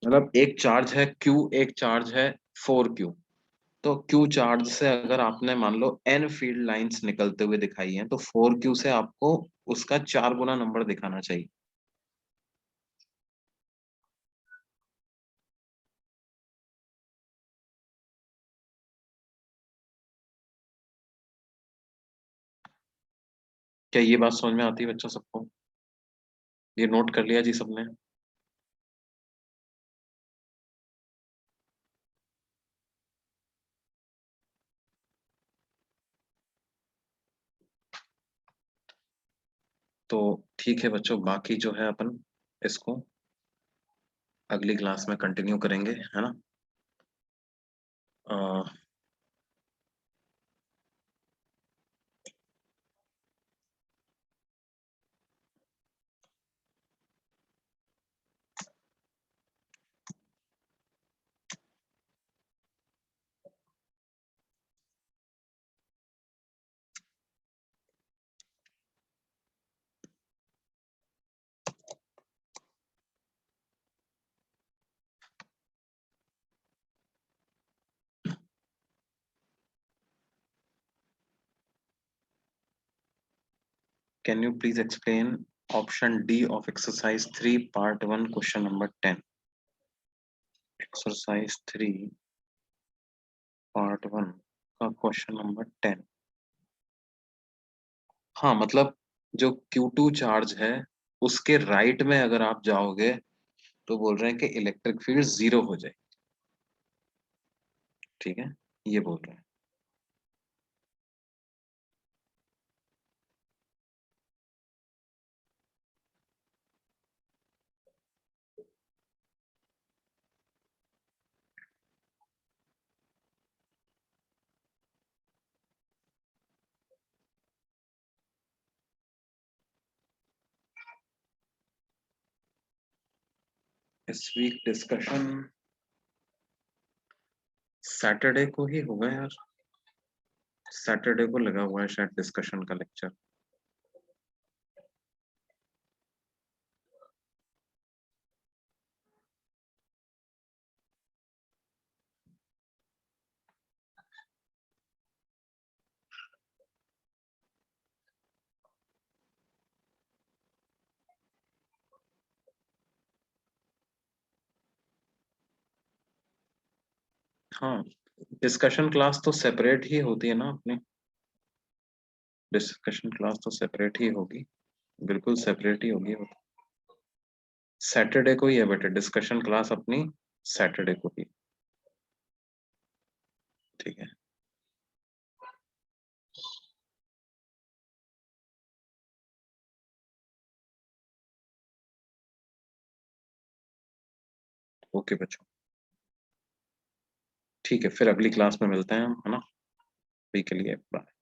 मतलब एक चार्ज है Q, एक charge है 4Q। तो Q charge से अगर आपने मान लो n फील्ड लाइंस निकलते हुए दिखाई हैं, तो 4Q से आपको उसका 4 गुना नंबर दिखाना चाहिए। क्या ये बात समझ में आती है बच्चों सबको? ये नोट कर लिया जी सबने? तो ठीक है बच्चों, बाकी जो है अपन इसको अगली क्लास में कंटिन्यू करेंगे, है ना? Can you please explain option D of exercise 3 part 1 question number 10? Exercise 3 part 1 का क्वेश्चन नंबर 10। हाँ, मतलब जो Q2 चार्ज है उसके राइट में अगर आप जाओगे तो बोल रहे हैं कि इलेक्ट्रिक फील्ड 0 हो जाए। ठीक है, ये बोल रहे हैं। इस वीक डिस्कशन सैटरडे को ही होगा यार, सैटरडे को लगा हुआ है शायद डिस्कशन का लेक्चर। हाँ, डिस्कशन क्लास तो सेपरेट ही होती है ना अपनी, डिस्कशन क्लास तो सेपरेट ही होगी, बिल्कुल सेपरेट ही होगी वो। सैटरडे को ही है बेटे डिस्कशन क्लास अपनी, सैटरडे को ही। ठीक है, ओके बच्चों, ठीक है, फिर अगली क्लास में मिलते हैं हम, है ना? अभी के लिए बाय।